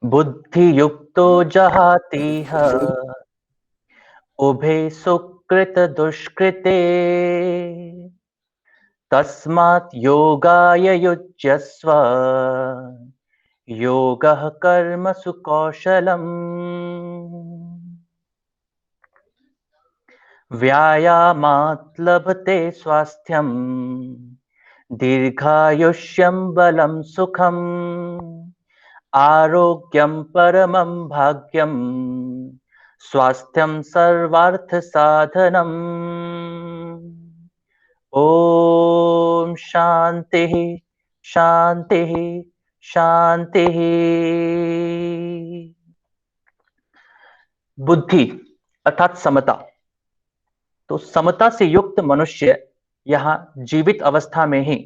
बुद्धियुक्तो जहातीह उभे सुकृत दुष्कृते तस्मात् योगाय युज्यस्व योगः कर्मसु कौशलम्। व्यायामात् लभते स्वास्थ्यम् दीर्घायुष्यं बलं सुखम् आरोग्यं परमं भाग्यम् स्वास्थ्यं सर्वार्थ साधनम्। ओम शांति शांति शांति। बुद्धि अर्थात समता। तो समता से युक्त मनुष्य यहाँ जीवित अवस्था में ही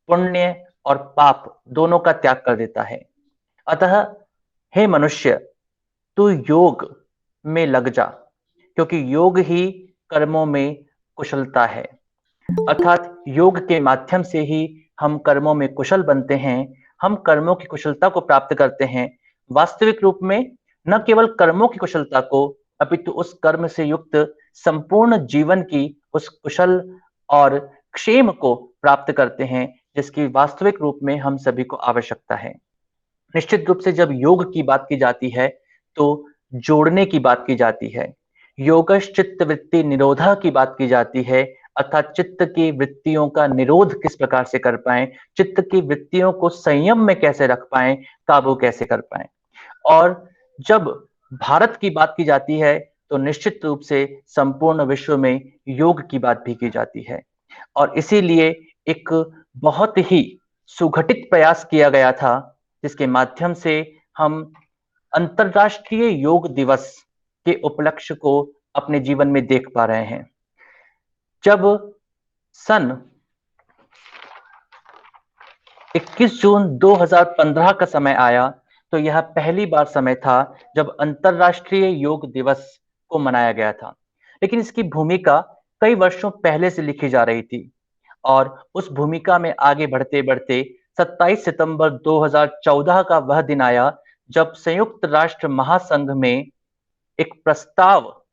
पुण्य और पाप दोनों का त्याग कर देता है। अतः हे मनुष्य, तू योग में लग जा, क्योंकि योग ही कर्मों में कुशलता है। अर्थात योग के माध्यम से ही हम कर्मों में कुशल बनते हैं, हम कर्मों की कुशलता को प्राप्त करते हैं। वास्तविक रूप में न केवल कर्मों की कुशलता को, अपितु उस कर्म से युक्त संपूर्ण जीवन की उस कुशल और क्षेम को प्राप्त करते हैं, जिसकी वास्तविक रूप में हम सभी को आवश्यकता है। निश्चित रूप से जब योग की बात की जाती है तो जोड़ने की बात की जाती है। योगश्चित्त वृत्ति निरोधा की बात की जाती है, अर्थात चित्त की वृत्तियों का निरोध किस प्रकार से कर पाएं, चित्त की वृत्तियों को संयम में कैसे रख पाएं, काबू कैसे कर पाएं। और जब भारत की बात की जाती है तो निश्चित रूप से संपूर्ण विश्व में योग की बात भी की जाती है। और इसीलिए एक बहुत ही सुगठित प्रयास किया गया था, जिसके माध्यम से हम अंतरराष्ट्रीय योग दिवस के उपलक्ष्य को अपने जीवन में देख पा रहे हैं। जब सन 21 जून 2015 का समय आया तो यह पहली बार समय था जब अंतरराष्ट्रीय योग दिवस को मनाया गया था। लेकिन इसकी भूमिका कई वर्षों पहले से लिखी जा रही थी और उस भूमिका में आगे बढ़ते बढ़ते 27 सितंबर 2014 का वह दिन आया जब संयुक्त राष्ट्र महासंघ में एक प्रस्ताव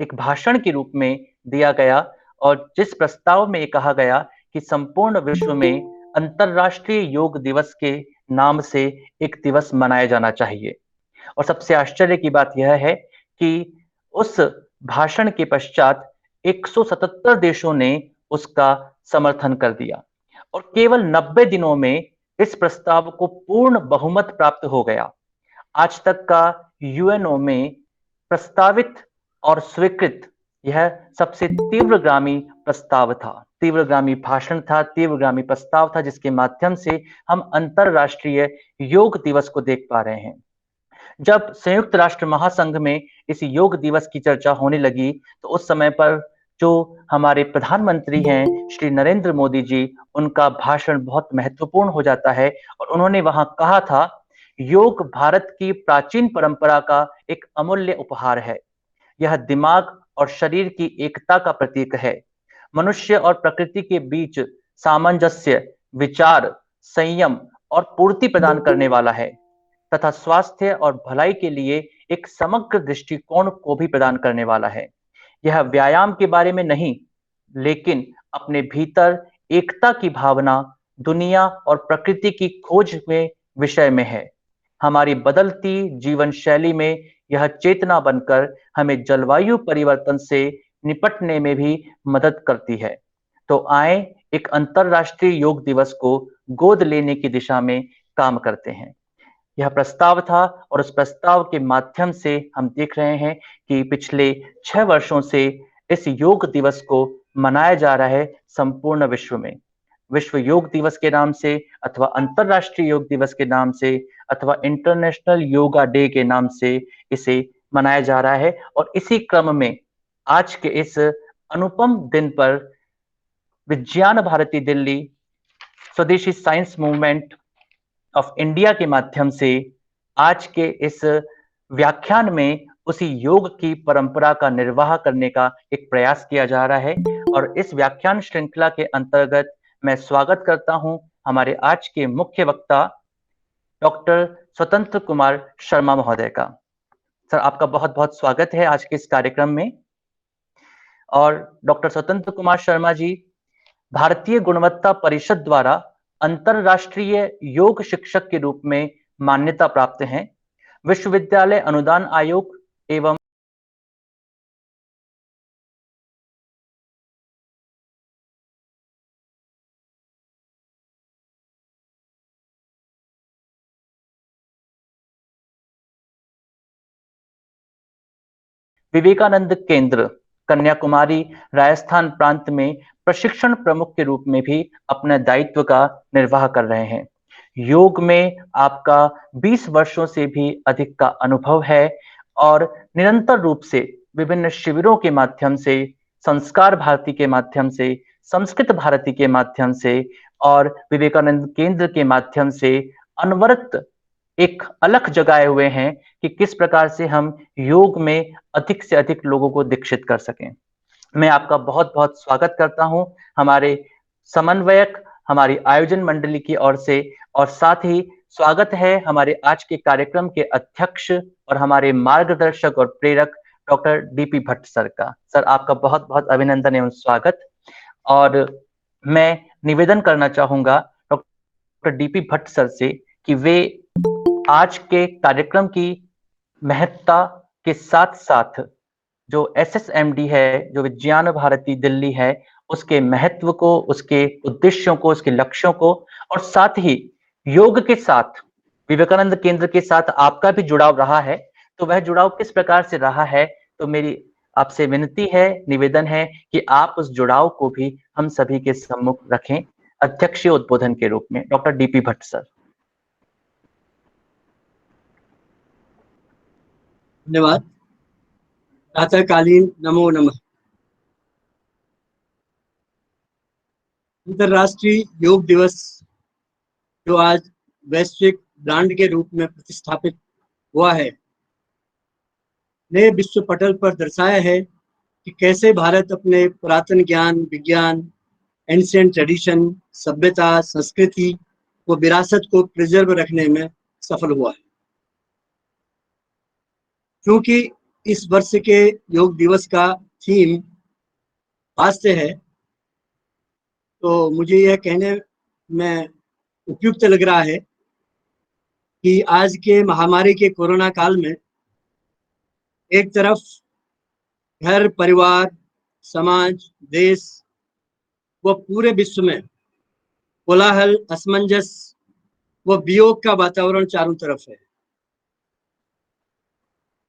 एक भाषण के रूप में दिया गया और जिस प्रस्ताव में कहा गया कि संपूर्ण विश्व में अंतरराष्ट्रीय योग दिवस के नाम से एक दिवस मनाया जाना चाहिए। और सबसे आश्चर्य की बात यह है कि उस भाषण के पश्चात 177 देशों ने उसका समर्थन कर दिया और केवल 90 दिनों में इस प्रस्ताव को पूर्ण बहुमत प्राप्त हो गया। आज तक का यूएनओ में प्रस्तावित और स्वीकृत यह सबसे तीव्रगामी प्रस्ताव था, तीव्रगामी भाषण था, तीव्रगामी प्रस्ताव था, जिसके माध्यम से हम अंतरराष्ट्रीय योग दिवस को देख पा रहे हैं। जब संयुक्त राष्ट्र महासंघ में इस योग दिवस की चर्चा होने लगी तो उस समय पर जो हमारे प्रधानमंत्री हैं श्री नरेंद्र मोदी जी, उनका भाषण बहुत महत्वपूर्ण हो जाता है और उन्होंने वहां कहा था, योग भारत की प्राचीन परंपरा का एक अमूल्य उपहार है। यह दिमाग और शरीर की एकता का प्रतीक है। मनुष्य और प्रकृति के बीच सामंजस्य, विचार, संयम और पूर्ति प्रदान करने वाला है तथा स्वास्थ्य और भलाई के लिए एक समग्र दृष्टिकोण को भी प्रदान करने वाला है। यह व्यायाम के बारे में नहीं, लेकिन अपने भीतर एकता की भावना, दुनिया और प्रकृति की खोज में विषय में है। हमारी बदलती जीवन शैली में यह चेतना बनकर हमें जलवायु परिवर्तन से निपटने में भी मदद करती है। तो आए एक अंतरराष्ट्रीय योग दिवस को गोद लेने की दिशा में काम करते हैं। यह प्रस्ताव था और उस प्रस्ताव के माध्यम से हम देख रहे हैं कि पिछले 6 वर्षों से इस योग दिवस को मनाया जा रहा है संपूर्ण विश्व में। विश्व योग दिवस के नाम से अथवा अंतरराष्ट्रीय योग दिवस के नाम से अथवा इंटरनेशनल योगा डे के नाम से इसे मनाया जा रहा है। और इसी क्रम में आज के इस अनुपम दिन पर विज्ञान भारती दिल्ली, स्वदेशी साइंस मूवमेंट ऑफ इंडिया के माध्यम से आज के इस व्याख्यान में उसी योग की परंपरा का निर्वाह करने का एक प्रयास किया जा रहा है। और इस व्याख्यान श्रृंखला के अंतर्गत मैं स्वागत करता हूं हमारे आज के मुख्य वक्ता डॉक्टर स्वतंत्र कुमार शर्मा महोदय का। सर, आपका बहुत बहुत स्वागत है आज के इस कार्यक्रम में। और डॉक्टर स्वतंत्र कुमार शर्मा जी भारतीय गुणवत्ता परिषद द्वारा अंतरराष्ट्रीय योग शिक्षक के रूप में मान्यता प्राप्त हैं। विश्वविद्यालय अनुदान आयोग एवं विवेकानंद केंद्र कन्याकुमारी राजस्थान प्रांत में प्रशिक्षण प्रमुख के रूप में भी अपने दायित्व का निर्वाह कर रहे हैं। योग में आपका 20 वर्षों से भी अधिक का अनुभव है और निरंतर रूप से विभिन्न शिविरों के माध्यम से, संस्कार भारती के माध्यम से, संस्कृत भारती के माध्यम से और विवेकानंद केंद्र के माध्यम से अनवरत एक अलख जगाए हुए हैं कि किस प्रकार से हम योग में अधिक से अधिक लोगों को दीक्षित कर सकें। मैं आपका बहुत बहुत स्वागत करता हूं हमारे समन्वयक, हमारी आयोजन मंडली की ओर से, और साथ ही स्वागत है हमारे आज के कार्यक्रम के अध्यक्ष और हमारे मार्गदर्शक और प्रेरक डॉक्टर डीपी भट्ट सर का। सर, आपका बहुत बहुत अभिनंदन एवं स्वागत। और मैं निवेदन करना चाहूंगा डॉक्टर डीपी भट्ट सर से कि वे आज के कार्यक्रम की महत्ता के साथ साथ जो एसएसएमडी है, जो विज्ञान भारती दिल्ली है, उसके महत्व को, उसके उद्देश्यों को, उसके लक्ष्यों को, और साथ ही योग के साथ, विवेकानंद केंद्र के साथ आपका भी जुड़ाव रहा है, तो वह जुड़ाव किस प्रकार से रहा है, तो मेरी आपसे विनती है, निवेदन है कि आप उस जुड़ाव को भी हम सभी के सम्मुख रखें अध्यक्षीय उद्बोधन के रूप में। Doctor DP Bhatt sir. धन्यवाद। प्रातःकालीन नमो नमः। अंतर्राष्ट्रीय योग दिवस जो आज वैश्विक ब्रांड के रूप में प्रतिस्थापित हुआ है, ने विश्व पटल पर दर्शाया है कि कैसे भारत अपने पुरातन ज्ञान, विज्ञान, एंशिएंट ट्रेडिशन, सभ्यता, संस्कृति व विरासत को प्रिजर्व रखने में सफल हुआ है। क्योंकि इस वर्ष के योग दिवस का थीम स्वास्थ्य है, तो मुझे यह कहने में उपयुक्त लग रहा है कि आज के महामारी के कोरोना काल में एक तरफ घर, परिवार, समाज, देश व पूरे विश्व में कोलाहल, असमंजस व वियोग का वातावरण चारों तरफ है।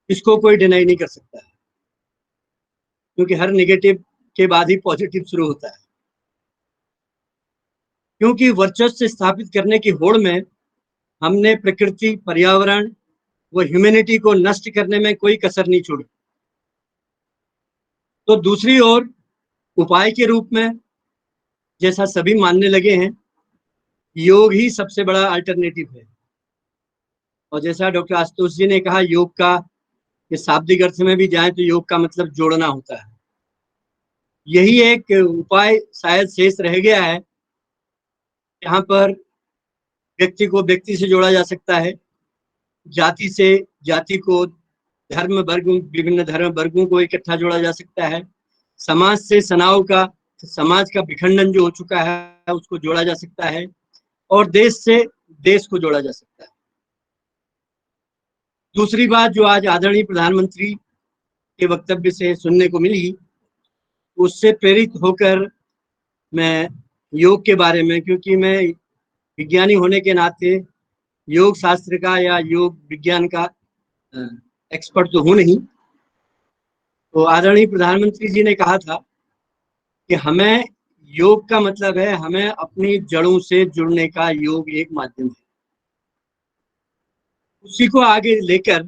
इसको कोई डिनाई नहीं कर सकता है, क्योंकि हर नेगेटिव के बाद ही पॉजिटिव शुरू होता है। क्योंकि वर्चस्व स्थापित करने की होड़ में हमने प्रकृति, पर्यावरण व ह्यूमैनिटी को नष्ट करने में कोई कसर नहीं छोड़ी। तो दूसरी ओर उपाय के रूप में, जैसा सभी मानने लगे हैं, योग ही सबसे बड़ा अल्टरनेटिव है। और जैसा डॉक्टर आशुतोष जी ने कहा, योग का ये शाब्दिक अर्थ में भी जाए तो योग का मतलब जोड़ना होता है। यही एक उपाय शायद शेष रह गया है, यहाँ पर व्यक्ति को व्यक्ति से जोड़ा जा सकता है, जाति से जाति को, धर्म वर्ग, विभिन्न धर्म वर्गों को इकट्ठा जोड़ा जा सकता है, समाज से समाज का विखंडन जो हो चुका है उसको जोड़ा जा सकता है, और देश से देश को जोड़ा जा सकता है। दूसरी बात जो आज आदरणीय प्रधानमंत्री के वक्तव्य से सुनने को मिली, उससे प्रेरित होकर मैं योग के बारे में, क्योंकि मैं विज्ञानी होने के नाते योग शास्त्र का या योग विज्ञान का एक्सपर्ट तो हूं नहीं, तो आदरणीय प्रधानमंत्री जी ने कहा था कि हमें योग का मतलब है हमें अपनी जड़ों से जुड़ने का योग एक माध्यम है। उसी को आगे लेकर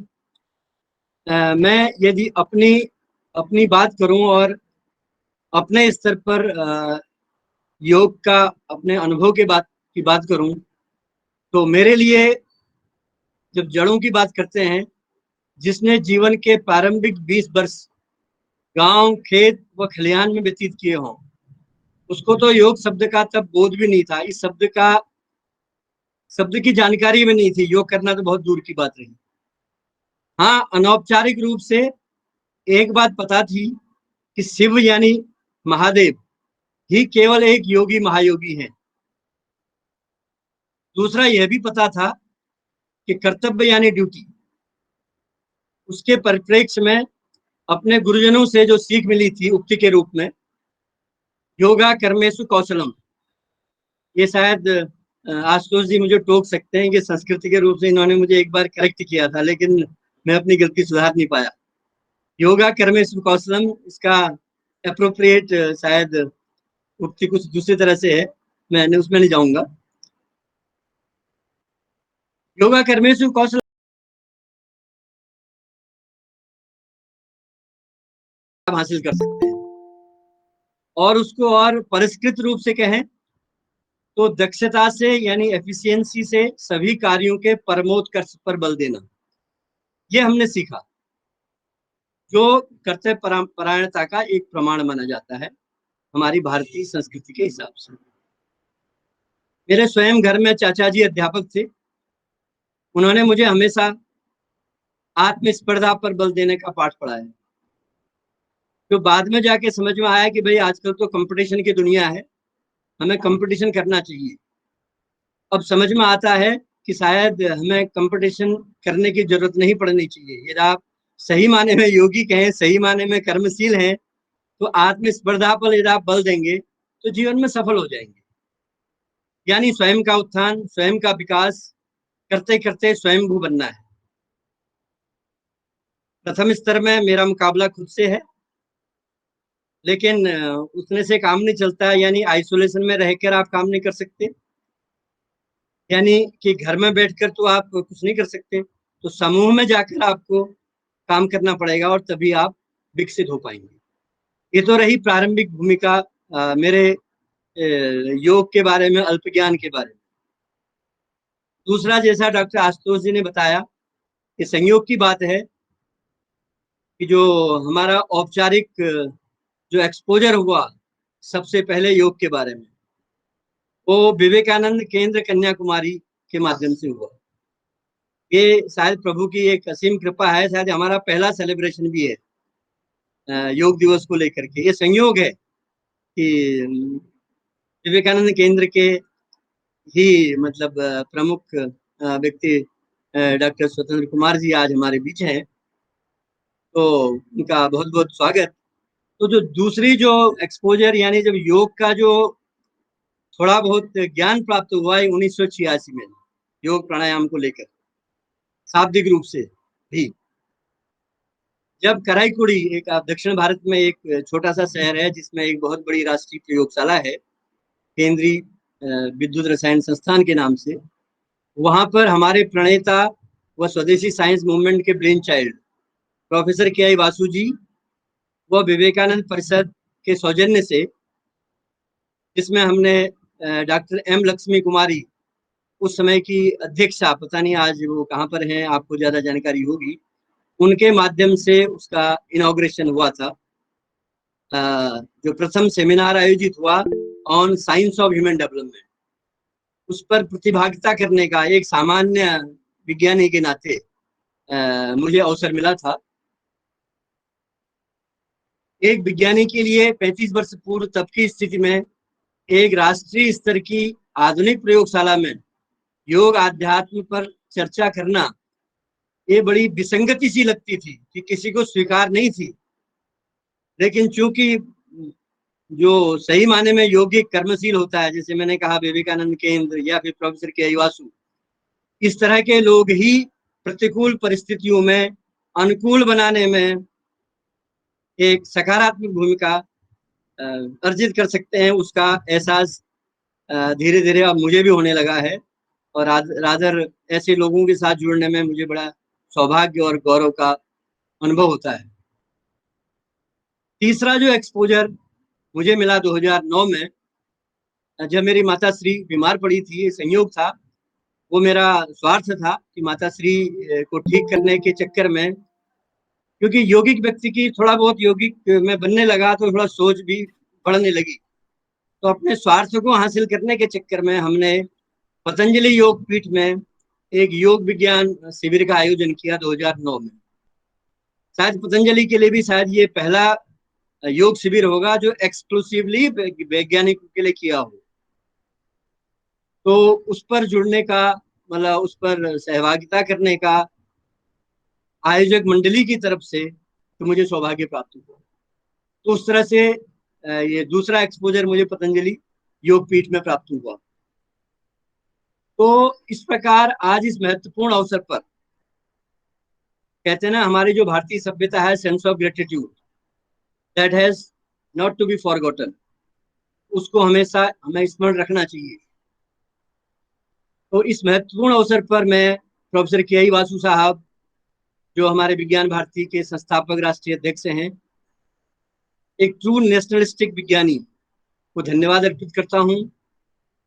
मैं यदि अपनी बात करूं और अपने स्तर पर योग का अपने अनुभव की बात करूं, तो मेरे लिए जब जड़ों की बात करते हैं, जिसने जीवन के प्रारंभिक 20 वर्ष गांव, खेत व खलिहान में व्यतीत किए हों, उसको तो योग शब्द का तब बोध भी नहीं था। इस शब्द का शब्द की जानकारी में नहीं थी, योग करना तो बहुत दूर की बात रही। हाँ, अनौपचारिक रूप से एक बात पता थी कि शिव यानी महादेव ही केवल एक योगी महायोगी है। दूसरा यह भी पता था कि कर्तव्य यानी ड्यूटी, उसके परिप्रेक्ष्य में अपने गुरुजनों से जो सीख मिली थी उक्ति के रूप में, योगा कर्मेषु कौशलम, ये शायद आशुतोष जी मुझे टोक सकते हैं कि संस्कृति के रूप से इन्होंने मुझे एक बार करेक्ट किया था, लेकिन मैं अपनी गलती सुधार नहीं पाया। योगा कर्मेषु कौशलम, इसका अप्रोप्रिएट शायद उक्ति कुछ दूसरी तरह से है, मैंने उसमें नहीं जाऊंगा। योगा कर्मेषु कौशल हासिल कर सकते हैं, और उसको और परिष्कृत रूप से कहें तो दक्षता से यानी एफिशिएंसी से सभी कार्यों के परमोत्कर्ष पर बल देना, ये हमने सीखा, जो कर्तव्य परायणता का एक प्रमाण माना जाता है हमारी भारतीय संस्कृति के हिसाब से। मेरे स्वयं घर में चाचा जी अध्यापक थे, उन्होंने मुझे हमेशा आत्मस्पर्धा पर बल देने का पाठ पढ़ाया, जो बाद में जाके समझ में आया कि भाई आजकल तो कंपटीशन की दुनिया है, हमें कंपटीशन करना चाहिए। अब समझ में आता है कि शायद हमें कंपटीशन करने की जरूरत नहीं पड़नी चाहिए। यदि आप सही माने में योगी कहें, सही माने में कर्मशील हैं, तो आत्मस्पर्धा पर यदि आप बल देंगे तो जीवन में सफल हो जाएंगे। यानी स्वयं का उत्थान, स्वयं का विकास करते करते स्वयंभू बनना है। प्रथम स्तर में मेरा मुकाबला खुद से है, लेकिन उतने से काम नहीं चलता, यानी आइसोलेशन में रहकर आप काम नहीं कर सकते, यानी कि घर में बैठकर तो आप कुछ नहीं कर सकते, तो समूह में जाकर आपको काम करना पड़ेगा और तभी आप विकसित हो पाएंगे। ये तो रही प्रारंभिक भूमिका मेरे योग के बारे में, अल्प ज्ञान के बारे में। दूसरा, जैसा डॉक्टर आशुतोष जी ने बताया कि संयोग की बात है कि जो हमारा औपचारिक जो एक्सपोजर हुआ सबसे पहले योग के बारे में, वो विवेकानंद केंद्र कन्याकुमारी के माध्यम से हुआ। ये शायद प्रभु की एक असीम कृपा है, शायद हमारा पहला सेलिब्रेशन भी है योग दिवस को लेकर के। ये संयोग है कि विवेकानंद केंद्र के ही मतलब प्रमुख व्यक्ति डॉक्टर स्वतंत्र कुमार जी आज हमारे बीच हैं, तो उनका बहुत बहुत स्वागत। तो जो दूसरी जो एक्सपोजर, यानी जब योग का जो थोड़ा बहुत ज्ञान प्राप्त हुआ है 1986 में योग प्राणायाम को लेकर, शाब्दिक रूप से भी, जब कराईकुड़ी, एक दक्षिण भारत में एक छोटा सा शहर है जिसमें एक बहुत बड़ी राष्ट्रीय प्रयोगशाला है, केंद्रीय विद्युत रसायन संस्थान के नाम से, वहां पर हमारे प्रणेता व स्वदेशी साइंस मूवमेंट के ब्रेन चाइल्ड प्रोफेसर के आई वासु जी व विवेकानंद परिषद के सौजन्य से, जिसमें हमने डॉक्टर एम लक्ष्मी कुमारी, उस समय की अध्यक्षा, पता नहीं आज वो कहाँ पर हैं, आपको ज्यादा जानकारी होगी, उनके माध्यम से उसका इनॉग्रेशन हुआ था। जो प्रथम सेमिनार आयोजित हुआ on science of human development, उस पर प्रतिभागिता करने का एक सामान्य विज्ञानी के नाते मुझे अवसर मिला था। एक विज्ञानी के लिए 35 वर्ष पूर्व तब की स्थिति में एक राष्ट्रीय स्तर की आधुनिक प्रयोगशाला में योग आध्यात्म पर चर्चा करना, ये बड़ी विसंगति सी लगती थी कि किसी को स्वीकार नहीं थी। लेकिन चूंकि जो सही माने में यौगिक कर्मशील होता है, जैसे मैंने कहा विवेकानंद केंद्र या फिर प्रोफेसर के वासु, इस तरह के लोग ही प्रतिकूल परिस्थितियों में अनुकूल बनाने में एक सकारात्मक भूमिका अर्जित कर सकते हैं, उसका एहसास धीरे धीरे अब मुझे भी होने लगा है, और रादर ऐसे लोगों के साथ जुड़ने में मुझे बड़ा सौभाग्य और गौरव का अनुभव होता है। तीसरा जो एक्सपोजर मुझे मिला 2009 में, जब मेरी माता श्री बीमार पड़ी थी, संयोग था, वो मेरा स्वार्थ था कि माता श्री को ठीक करने के चक्कर में, क्योंकि यौगिक व्यक्ति की थोड़ा बहुत यौगिक में बनने लगा तो थोड़ा सोच भी बढ़ने लगी, तो अपने स्वार्थ को हासिल करने के चक्कर में हमने पतंजलि योग पीठ में एक योग विज्ञान शिविर का आयोजन किया 2009 में। शायद पतंजलि के लिए भी शायद ये पहला योग शिविर होगा जो एक्सक्लूसिवली वैज्ञानिकों के लिए किया हो। तो उस पर जुड़ने का, मतलब उस पर सहभागिता करने का आयोजक मंडली की तरफ से तो मुझे सौभाग्य प्राप्त हुआ। तो उस तरह से ये दूसरा एक्सपोजर मुझे पतंजलि योग पीठ में प्राप्त हुआ। तो इस प्रकार आज इस महत्वपूर्ण अवसर पर कहते हैं ना, हमारी जो भारतीय सभ्यता है, sense of gratitude that has not to be forgotten, उसको हमेशा हमें स्मरण रखना चाहिए। तो इस महत्वपूर्ण अवसर पर मैं प्रोफेसर के आई वासु साहब, जो हमारे विज्ञान भारती के संस्थापक राष्ट्रीय अध्यक्ष हैं, एक ट्रू नेशनलिस्टिक विज्ञानी को धन्यवाद अर्पित करता हूं,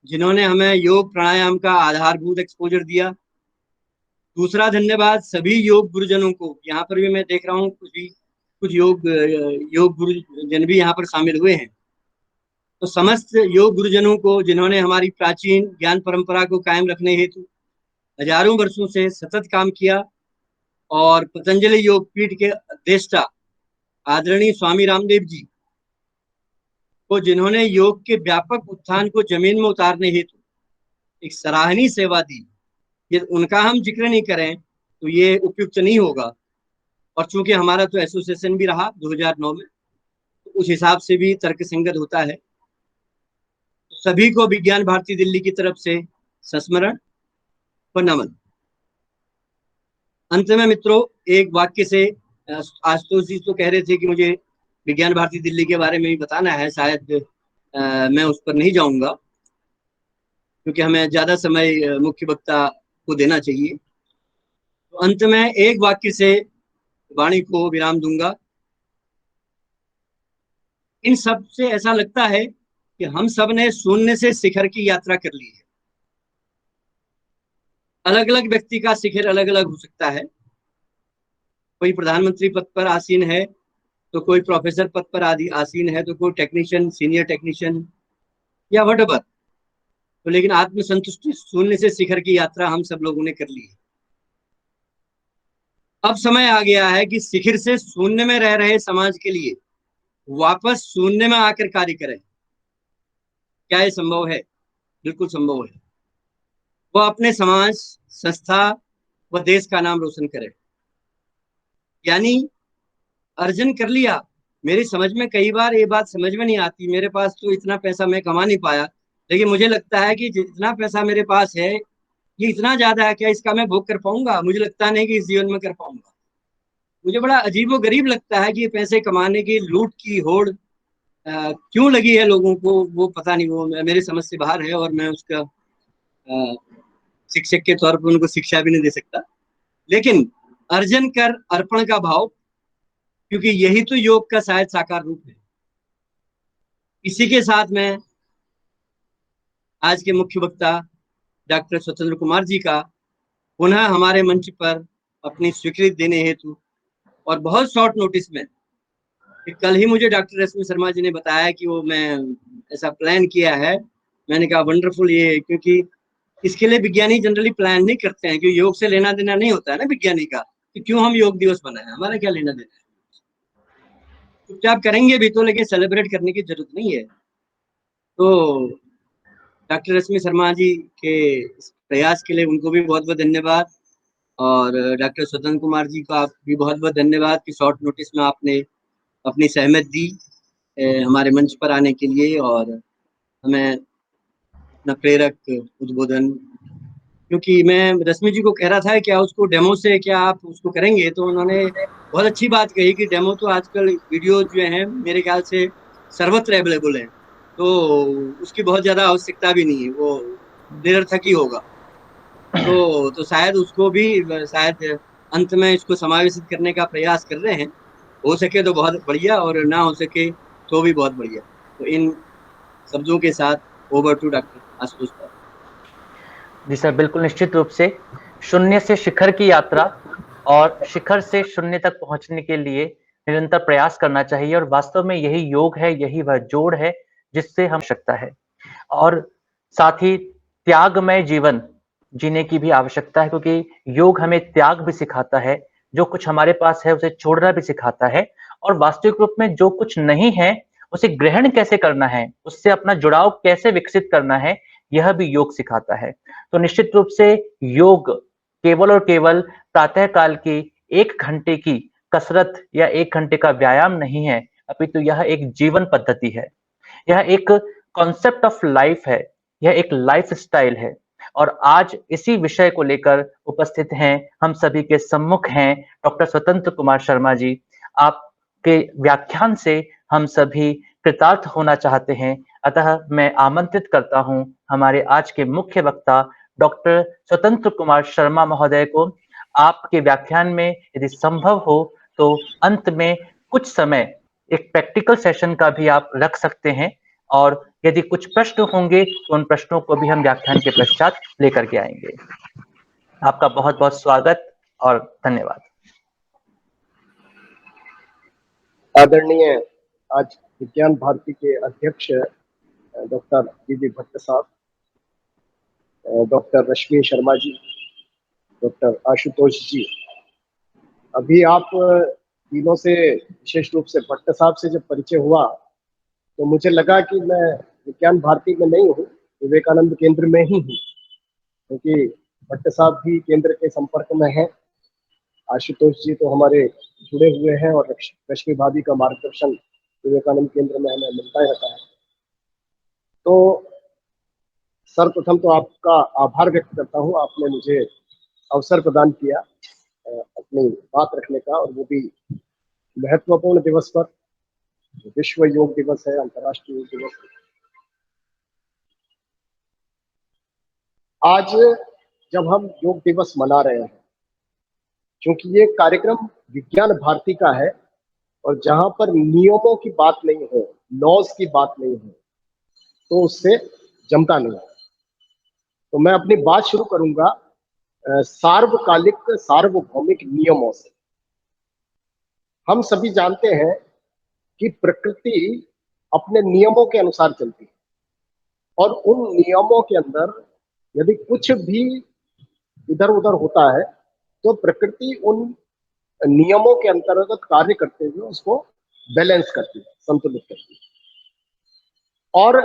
जिन्होंने हमें योग प्राणायाम का आधारभूत एक्सपोजर दिया। दूसरा धन्यवाद सभी योग गुरुजनों को, यहाँ पर भी मैं देख रहा हूँ कुछ योग गुरुजन भी यहाँ पर शामिल हुए हैं। तो समस्त योग गुरुजनों को, जिन्होंने हमारी प्राचीन ज्ञान परंपरा को कायम रखने हेतु हजारों वर्षों से सतत काम किया, और पतंजलि योग पीठ के अधिष्ठा आदरणीय स्वामी रामदेव जी को, जिन्होंने योग के व्यापक उत्थान को जमीन में उतारने हेतु एक सराहनीय सेवा दी। ये उनका हम जिक्र नहीं करें तो ये उपयुक्त नहीं होगा, और चूंकि हमारा तो एसोसिएशन भी रहा 2009 में, तो उस हिसाब से भी तर्कसंगत होता है। सभी को विज्ञान भारती दिल्ली की तरफ से संस्मरण व नमन। अंत में मित्रों, एक वाक्य से, आशुतोष जी तो कह रहे थे कि मुझे विज्ञान भारती दिल्ली के बारे में भी बताना है, शायद मैं उस पर नहीं जाऊंगा क्योंकि हमें ज्यादा समय मुख्य वक्ता को देना चाहिए। तो अंत में एक वाक्य से वाणी को विराम दूंगा। इन सब से ऐसा लगता है कि हम सब ने शून्य से शिखर की यात्रा कर ली है। अलग अलग व्यक्ति का शिखर अलग अलग हो सकता है। कोई प्रधानमंत्री पद पर आसीन है, तो कोई प्रोफेसर पद पर आसीन है, तो कोई टेक्नीशियन, सीनियर टेक्नीशियन या व्हाटएवर। तो लेकिन आत्मसंतुष्टि शून्य से शिखर की यात्रा हम सब लोगों ने कर ली है। अब समय आ गया है कि शिखर से शून्य में रह रहे समाज के लिए वापस शून्य में आकर कार्य करें। क्या ये संभव है? बिल्कुल संभव है। वो अपने समाज, संस्था व देश का नाम रोशन करे। यानी अर्जन कर लिया। मेरी समझ में कई बार ये बात समझ में नहीं आती, मेरे पास तो इतना पैसा मैं कमा नहीं पाया, लेकिन मुझे लगता है कि जितना पैसा मेरे पास है ये इतना ज्यादा है, क्या इसका मैं भोग कर पाऊंगा? मुझे लगता नहीं कि इस जीवन में कर पाऊंगा। मुझे बड़ा अजीबो गरीब लगता है कि ये पैसे कमाने की लूट की होड़ क्यों लगी है लोगों को, वो पता नहीं, वो मेरी समझ से बाहर है, और मैं उसका शिक्षक के तौर पर उनको शिक्षा भी नहीं दे सकता। लेकिन अर्जन कर अर्पण का भाव, क्योंकि यही तो योग का शायद साकार रूप है। इसी के साथ में आज के मुख्य वक्ता डॉक्टर स्वतंत्र कुमार जी का पुनः हमारे मंच पर अपनी स्वीकृति देने हेतु, और बहुत शॉर्ट नोटिस में, कल ही मुझे डॉक्टर रश्मि शर्मा जी ने बताया कि वो मैं ऐसा प्लान किया है। मैंने कहा वंडरफुल, ये क्योंकि इसके लिए विज्ञानी जनरली प्लान नहीं करते हैं, क्योंकि योग से लेना देना नहीं होता है ना विज्ञानी का, कि क्यों हम योग दिवस बनाए, हमारा क्या लेना देना है। चुपचाप करेंगे भी तो, लेकिन सेलिब्रेट करने की जरूरत नहीं है। तो डॉक्टर रश्मि शर्मा जी के प्रयास के लिए उनको भी बहुत बहुत धन्यवाद, और डॉक्टर स्वतंत्र कुमार जी का भी बहुत बहुत धन्यवाद कि शॉर्ट नोटिस में आपने अपनी सहमति दी हमारे मंच पर आने के लिए, और हमें अपना प्रेरक उद्बोधन, क्योंकि मैं रश्मि जी को कह रहा था क्या उसको डेमो से क्या आप उसको करेंगे, तो उन्होंने बहुत अच्छी बात कही कि डेमो तो आजकल वीडियो जो है मेरे ख्याल से सर्वत्र अवेलेबल है, तो उसकी बहुत ज्यादा आवश्यकता भी नहीं है, वो निरर्थक ही होगा। तो शायद उसको भी शायद अंत में इसको समावेशित करने का प्रयास कर रहे हैं। हो सके तो बहुत बढ़िया, और ना हो सके तो भी बहुत बढ़िया। तो इन शब्दों के साथ over to doctor Ashutosh sir. जी सर, बिल्कुल निश्चित रूप से शून्य से शिखर की यात्रा और शिखर से शून्य तक पहुंचने के लिए निरंतर प्रयास करना चाहिए, और वास्तव में यही योग है, यही वह जोड़ है जिससे हम सकता है। और साथ ही त्यागमय जीवन जीने की भी आवश्यकता है, क्योंकि योग हमें त्याग भी सिखाता है। जो कुछ हमारे पास है उसे छोड़ना भी सिखाता है, और वास्तविक रूप में जो कुछ नहीं है उसे ग्रहण कैसे करना है, उससे अपना जुड़ाव कैसे विकसित करना है, यह भी योग सिखाता है। तो निश्चित रूप से योग केवल और केवल प्रातः काल की 1 घंटे की कसरत या 1 घंटे का व्यायाम नहीं है, अपितु यह एक जीवन पद्धति है। यह एक कॉन्सेप्ट ऑफ लाइफ है, यह एक लाइफस्टाइल है। और आज इसी विषय को लेकर उपस्थित हैं, हम सभी के सम्मुख हैं डॉक्टर स्वतंत्र कुमार शर्मा जी। आपके व्याख्यान से हम सभी कृतार्थ होना चाहते हैं, अतः मैं आमंत्रित करता हूं हमारे आज के मुख्य वक्ता डॉक्टर स्वतंत्र कुमार शर्मा महोदय को। आपके व्याख्यान में यदि संभव हो तो अंत में कुछ समय एक प्रैक्टिकल सेशन का भी आप रख सकते हैं, और यदि कुछ प्रश्न होंगे तो उन प्रश्नों को भी हम व्याख्यान के पश्चात लेकर के आएंगे। आपका बहुत बहुत स्वागत और धन्यवाद। आदरणीय आज विज्ञान भारती के अध्यक्ष डॉक्टर डी भट्ट साहब, डॉक्टर रश्मि शर्मा जी, डॉक्टर आशुतोष जी, अभी आप तीनों से विशेष रूप से भट्ट साहब से जब परिचय हुआ तो मुझे लगा कि मैं विज्ञान भारती में नहीं हूँ, विवेकानंद केंद्र में ही हूँ, क्योंकि भट्ट साहब भी केंद्र के संपर्क में हैं। आशुतोष जी तो हमारे जुड़े हुए हैं और रश्मि भाभी का मार्गदर्शन विवेकानंद केंद्र में हमें मिलता ही रहता है। तो सर्वप्रथम तो आपका आभार व्यक्त करता हूँ, आपने मुझे अवसर प्रदान किया अपनी बात रखने का, और वो भी महत्वपूर्ण दिवस पर, विश्व योग दिवस है, अंतर्राष्ट्रीय योग दिवस है। आज जब हम योग दिवस मना रहे हैं, क्योंकि ये कार्यक्रम विज्ञान भारती का है और जहां पर नियमों की बात नहीं हो, लॉज की बात नहीं हो, तो उससे जमता नहीं है। तो मैं अपनी बात शुरू करूंगा सार्वकालिक सार्वभौमिक नियमों से। हम सभी जानते हैं कि प्रकृति अपने नियमों के अनुसार चलती है, और उन नियमों के अंदर यदि कुछ भी इधर उधर होता है तो प्रकृति उन नियमों के अंतर्गत कार्य करते हुए उसको बैलेंस करती है, संतुलित करती है। और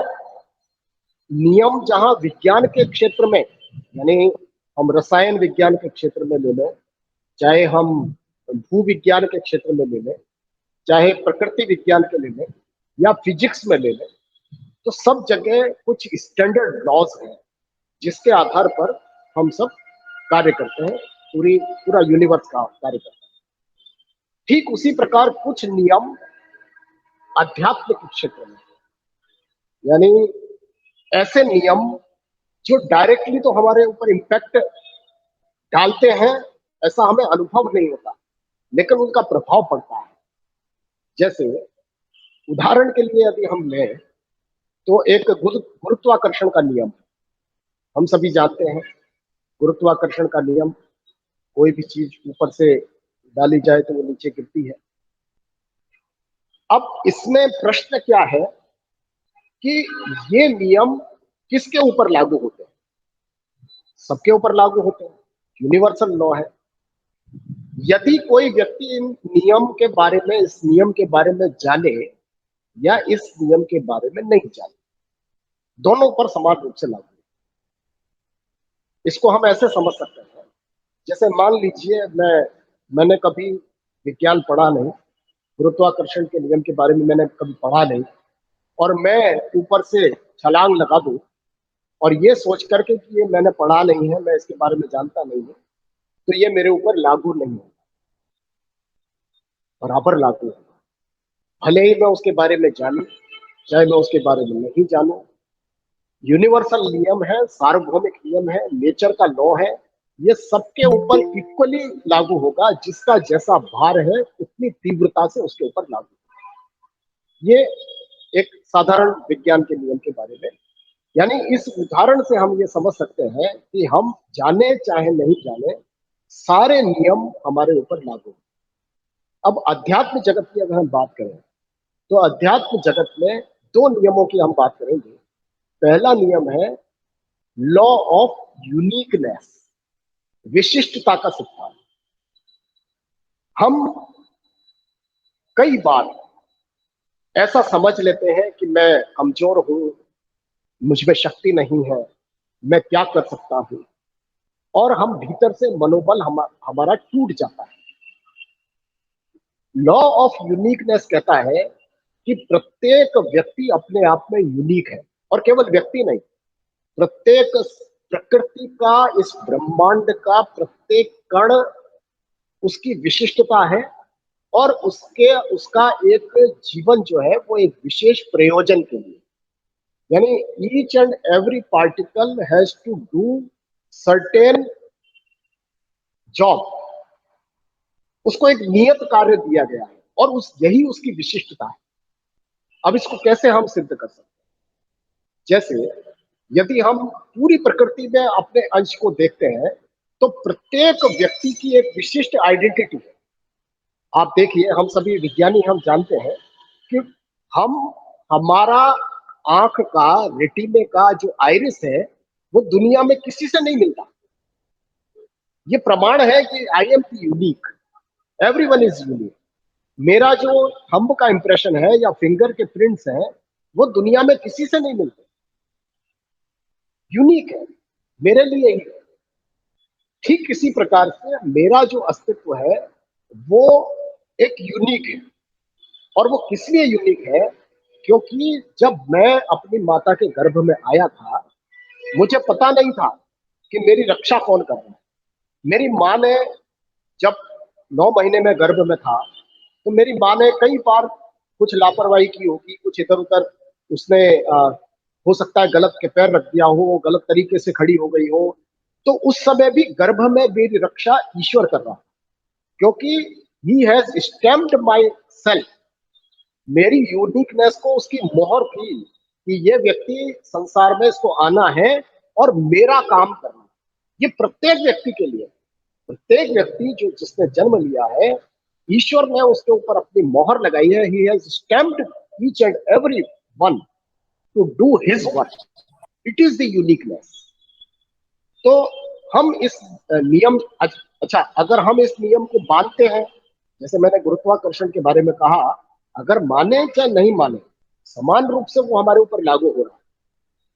नियम जहां विज्ञान के क्षेत्र में, यानी हम रसायन विज्ञान के क्षेत्र में ले लें, चाहे हम भू विज्ञान के क्षेत्र में ले लें, चाहे प्रकृति विज्ञान के ले लें, या फिजिक्स में ले लें, तो सब जगह कुछ स्टैंडर्ड लॉज हैं जिसके आधार पर हम सब कार्य करते हैं, पूरा यूनिवर्स का कार्य करता है। ठीक उसी प्रकार कुछ नियम अध्यात्म के क्षेत्र में, यानी ऐसे नियम जो डायरेक्टली तो हमारे ऊपर इम्पैक्ट डालते हैं, ऐसा हमें अनुभव नहीं होता, लेकिन उनका प्रभाव पड़ता है। जैसे उदाहरण के लिए यदि हम लें तो एक गुरुत्वाकर्षण का नियम, हम सभी जानते हैं गुरुत्वाकर्षण का नियम, कोई भी चीज ऊपर से डाली जाए तो वो नीचे गिरती है। अब इसमें प्रश्न क्या है कि ये नियम किसके ऊपर लागू होते हैं? सबके ऊपर लागू होते हैं, यूनिवर्सल लॉ है। यदि कोई व्यक्ति इन नियम के बारे में, इस नियम के बारे में जाने या इस नियम के बारे में नहीं जाने, दोनों पर समान रूप से लागू है। इसको हम ऐसे समझ सकते हैं, जैसे मान लीजिए मैंने कभी विज्ञान पढ़ा नहीं, गुरुत्वाकर्षण के नियम के बारे में मैंने कभी पढ़ा नहीं, और मैं ऊपर से छलांग लगा दूं और ये सोच करके कि ये मैंने पढ़ा नहीं है, मैं इसके बारे में जानता नहीं हूं, तो ये मेरे ऊपर लागू नहीं होगा, बराबर लागू है। भले ही मैं उसके बारे में जानूं, चाहे मैं उसके बारे में नहीं जानूं, यूनिवर्सल नियम है, सार्वभौमिक नियम है, नेचर का लॉ है, ये सबके ऊपर इक्वली लागू होगा। जिसका जैसा भार है उतनी तीव्रता से उसके ऊपर लागू होगा। ये एक साधारण विज्ञान के नियम के बारे में, यानी इस उदाहरण से हम ये समझ सकते हैं कि हम जाने चाहे नहीं जाने, सारे नियम हमारे ऊपर लागू हैं। अब अध्यात्म जगत की अगर हम बात करें तो अध्यात्म जगत में दो नियमों की हम बात करेंगे। पहला नियम है लॉ ऑफ यूनिकनेस, विशिष्टता का सिद्धांत। हम कई बार ऐसा समझ लेते हैं कि मैं कमजोर हूं, मुझ में शक्ति नहीं है, मैं क्या कर सकता हूं, और हम भीतर से मनोबल हमारा टूट जाता है। लॉ ऑफ यूनिकनेस कहता है कि प्रत्येक व्यक्ति अपने आप में यूनिक है, और केवल व्यक्ति नहीं, प्रत्येक प्रकृति का, इस ब्रह्मांड का प्रत्येक कण उसकी विशिष्टता है, और उसका एक जीवन जो है वो एक विशेष प्रयोजन के लिए, यानी each and every particle has to do certain job, उसको एक नियत कार्य दिया गया है, और यही उसकी विशिष्टता है। अब इसको कैसे हम सिद्ध कर सकते हैं? जैसे यदि हम पूरी प्रकृति में अपने अंश को देखते हैं, तो प्रत्येक व्यक्ति की एक विशिष्ट आइडेंटिटी है। आप देखिए, हम सभी विज्ञानी हम जानते हैं कि हमारा आंख का, रेटिने का जो आइरिस है, वो दुनिया में किसी से नहीं मिलता। ये प्रमाण है कि I am unique, everyone is unique. मेरा जो थंब का इंप्रेशन है या फिंगर के प्रिंट्स हैं, वो दुनिया में किसी से नहीं मिलते, यूनिक है, मेरे लिए ही है। ठीक इसी प्रकार से मेरा जो अस्तित्व है वो एक यूनिक है, और वो किस लिए यूनिक है? क्योंकि जब मैं अपनी माता के गर्भ में आया था, मुझे पता नहीं था कि मेरी रक्षा कौन कर रहा है। मेरी माँ ने, जब 9 महीने में गर्भ में था, तो मेरी माँ ने कई बार कुछ लापरवाही की होगी, कुछ इधर उधर उसने हो सकता है गलत के पैर रख दिया हो, गलत तरीके से खड़ी हो गई हो, तो उस समय भी गर्भ में मेरी रक्षा ईश्वर कर रहा है, क्योंकि he has stamped my self, मेरी यूनिकनेस को उसकी मोहर थी कि ये व्यक्ति संसार में इसको आना है और मेरा काम करना है। ये प्रत्येक व्यक्ति के लिए, प्रत्येक व्यक्ति जो जिसने जन्म लिया है, ईश्वर ने उसके ऊपर अपनी मोहर लगाई है। He has stamped each and every one two do his work, it is the uniqueness. तो हम इस नियम, अच्छा, अगर हम इस नियम को मानते हैं, जैसे मैंने गुरुत्वाकर्षण के बारे में कहा, अगर माने चाहे नहीं माने, समान रूप से वो हमारे ऊपर लागू हो रहा है।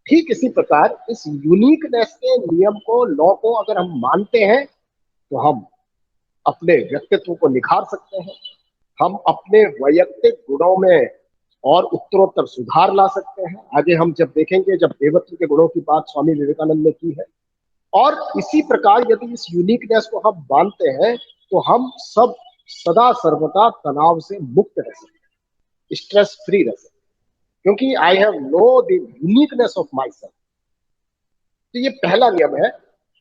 ठीक इसी प्रकार इस यूनिकनेस के नियम को, लॉ को अगर हम मानते हैं, तो हम अपने व्यक्तित्व को निखार सकते हैं, हम अपने वैयक्तिक गुणों में और उत्तरोत्तर सुधार ला सकते हैं। आगे हम जब देखेंगे, जब देवत्व के गुणों की बात स्वामी विवेकानंद ने की है, और इसी प्रकार यदि इस यूनिकनेस को हम मानते हैं, तो हम सब सदा सर्वदा तनाव से मुक्त रह सकते हैं, स्ट्रेस फ्री रह सकते हैं, क्योंकि I have know the uniqueness of my self. तो ये पहला नियम है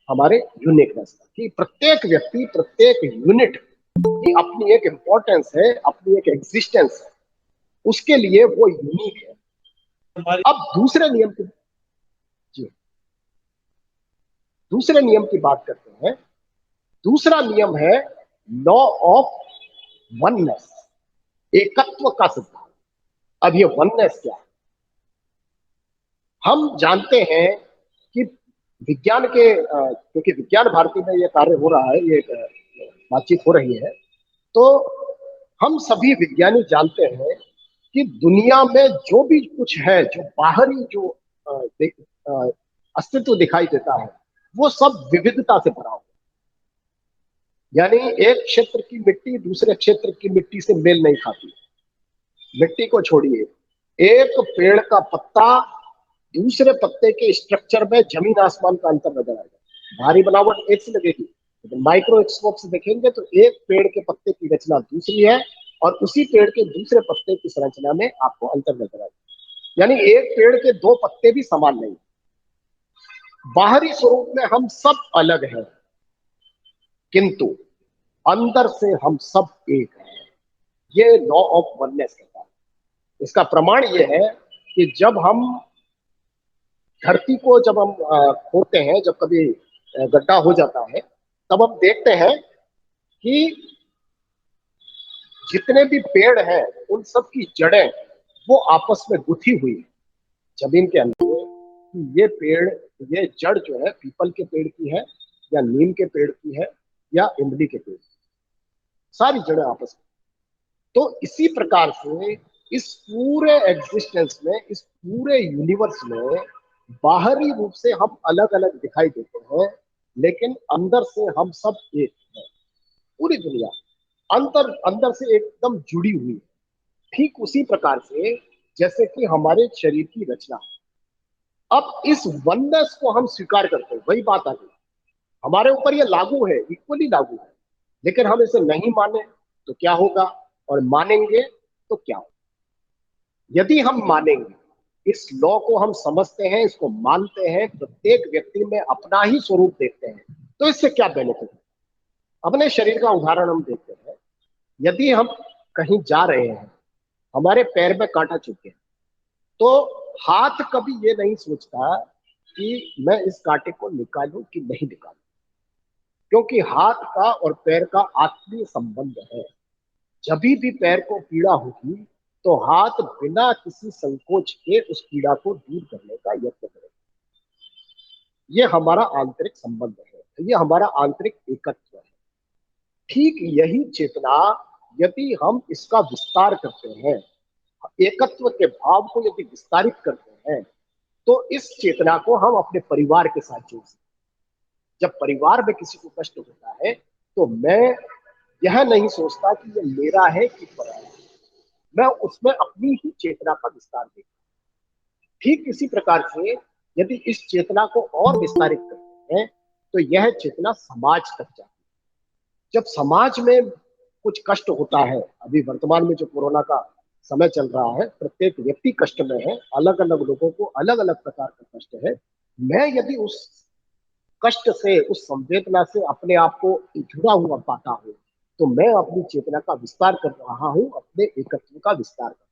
हमारे यूनिकनेस का, कि प्रत्येक व्यक्ति, प्रत्येक यूनिट की अपनी एक इंपॉर्टेंस है, अपनी एक एग्जिस्टेंस है, उसके लिए वो यूनिक है। अब दूसरे नियम की, जी, दूसरे नियम की बात करते हैं। दूसरा नियम है लॉ ऑफ वननेस, एकत्व का सिद्धांत। अब ये वननेस क्या है? हम जानते हैं कि विज्ञान के, क्योंकि विज्ञान भारती में ये कार्य हो रहा है, ये बातचीत हो रही है, तो हम सभी विज्ञानी जानते हैं कि दुनिया में जो भी कुछ है, जो बाहरी जो अस्तित्व दिखाई देता है, वो सब विविधता से भरा हुआ। यानी एक क्षेत्र की मिट्टी दूसरे क्षेत्र की मिट्टी से मेल नहीं खाती। मिट्टी को छोड़िए, एक पेड़ का पत्ता दूसरे पत्ते के स्ट्रक्चर में जमीन आसमान का अंतर नजर आएगा। भारी बनावट एक सी लगेगी, लेकिन माइक्रोस्कोप से देखेंगे तो एक पेड़ के पत्ते की रचना दूसरी है, और उसी पेड़ के दूसरे पत्ते की संरचना में आपको अंतर नजर आएगा। यानी एक पेड़ के दो पत्ते भी समान नहीं। बाहरी स्वरूप में हम सब अलग हैं, किंतु अंदर से हम सब एक हैं। ये लॉ ऑफ वननेस कहता है। इसका प्रमाण ये है कि जब हम धरती को, जब हम खोदते हैं, जब कभी गड्ढा हो जाता है, तब हम देखते हैं कि जितने भी पेड़ हैं, उन सब की जड़ें वो आपस में गुथी हुई है जमीन के अंदर। ये पेड़ ये जड़ जो है पीपल के पेड़ की है या नीम के पेड़ की है या इमली के पेड़ की, सारी जड़ें आपस में। तो इसी प्रकार से इस पूरे एग्जिस्टेंस में, इस पूरे यूनिवर्स में बाहरी रूप से हम अलग अलग दिखाई देते हैं, लेकिन अंदर से हम सब एक हैं। पूरी दुनिया अंदर अंदर से एकदम जुड़ी हुई है। ठीक उसी प्रकार से जैसे कि हमारे शरीर की रचना। अब इस वननेस को हम स्वीकार करते हैं, वही बात आ गई। हमारे ऊपर ये लागू है, इक्वली लागू है, लेकिन हम इसे नहीं माने तो क्या होगा, और मानेंगे तो क्या होगा। यदि हम मानेंगे, इस लॉ को हम समझते हैं, इसको मानते हैं, प्रत्येक व्यक्ति में अपना ही स्वरूप देखते हैं, तो इससे क्या बेनिफिट है। अपने शरीर का उदाहरण हम देखते हैं। यदि हम कहीं जा रहे हैं, हमारे पैर में कांटा चुभ गया, तो हाथ कभी ये नहीं सोचता कि मैं इस कांटे को निकालूं कि नहीं निकालूं, क्योंकि हाथ का और पैर का आत्मीय संबंध है। जब भी पैर को पीड़ा होगी तो हाथ बिना किसी संकोच के उस पीड़ा को दूर करने का यत्न करेगा। ये हमारा आंतरिक संबंध है, ये हमारा आंतरिक एकत्व है। ठीक यही चेतना यदि हम इसका विस्तार करते हैं, एकत्व के भाव को यदि विस्तारित करते हैं, तो इस चेतना को हम अपने परिवार के साथ जोड़ सकते हैं। जब परिवार में किसी को कष्ट होता है तो मैं यह नहीं सोचता कि ये मेरा है कि पराया है, मैं उसमें अपनी ही चेतना का विस्तार देखता हूं। ठीक इसी प्रकार से यदि इस चेतना को और विस्तारित करते हैं तो यह चेतना समाज तक जाती है। जब समाज में कुछ कष्ट होता है, अभी वर्तमान में जो कोरोना का समय चल रहा है, प्रत्येक व्यक्ति कष्ट में है, अलग अलग लोगों को अलग अलग प्रकार का कष्ट है। मैं यदि उस कष्ट से, उस संवेदना से अपने आप को जुड़ा हुआ पाता हूं, तो मैं अपनी चेतना का विस्तार कर रहा हूं, अपने एकत्व का विस्तार कर रहा हूं।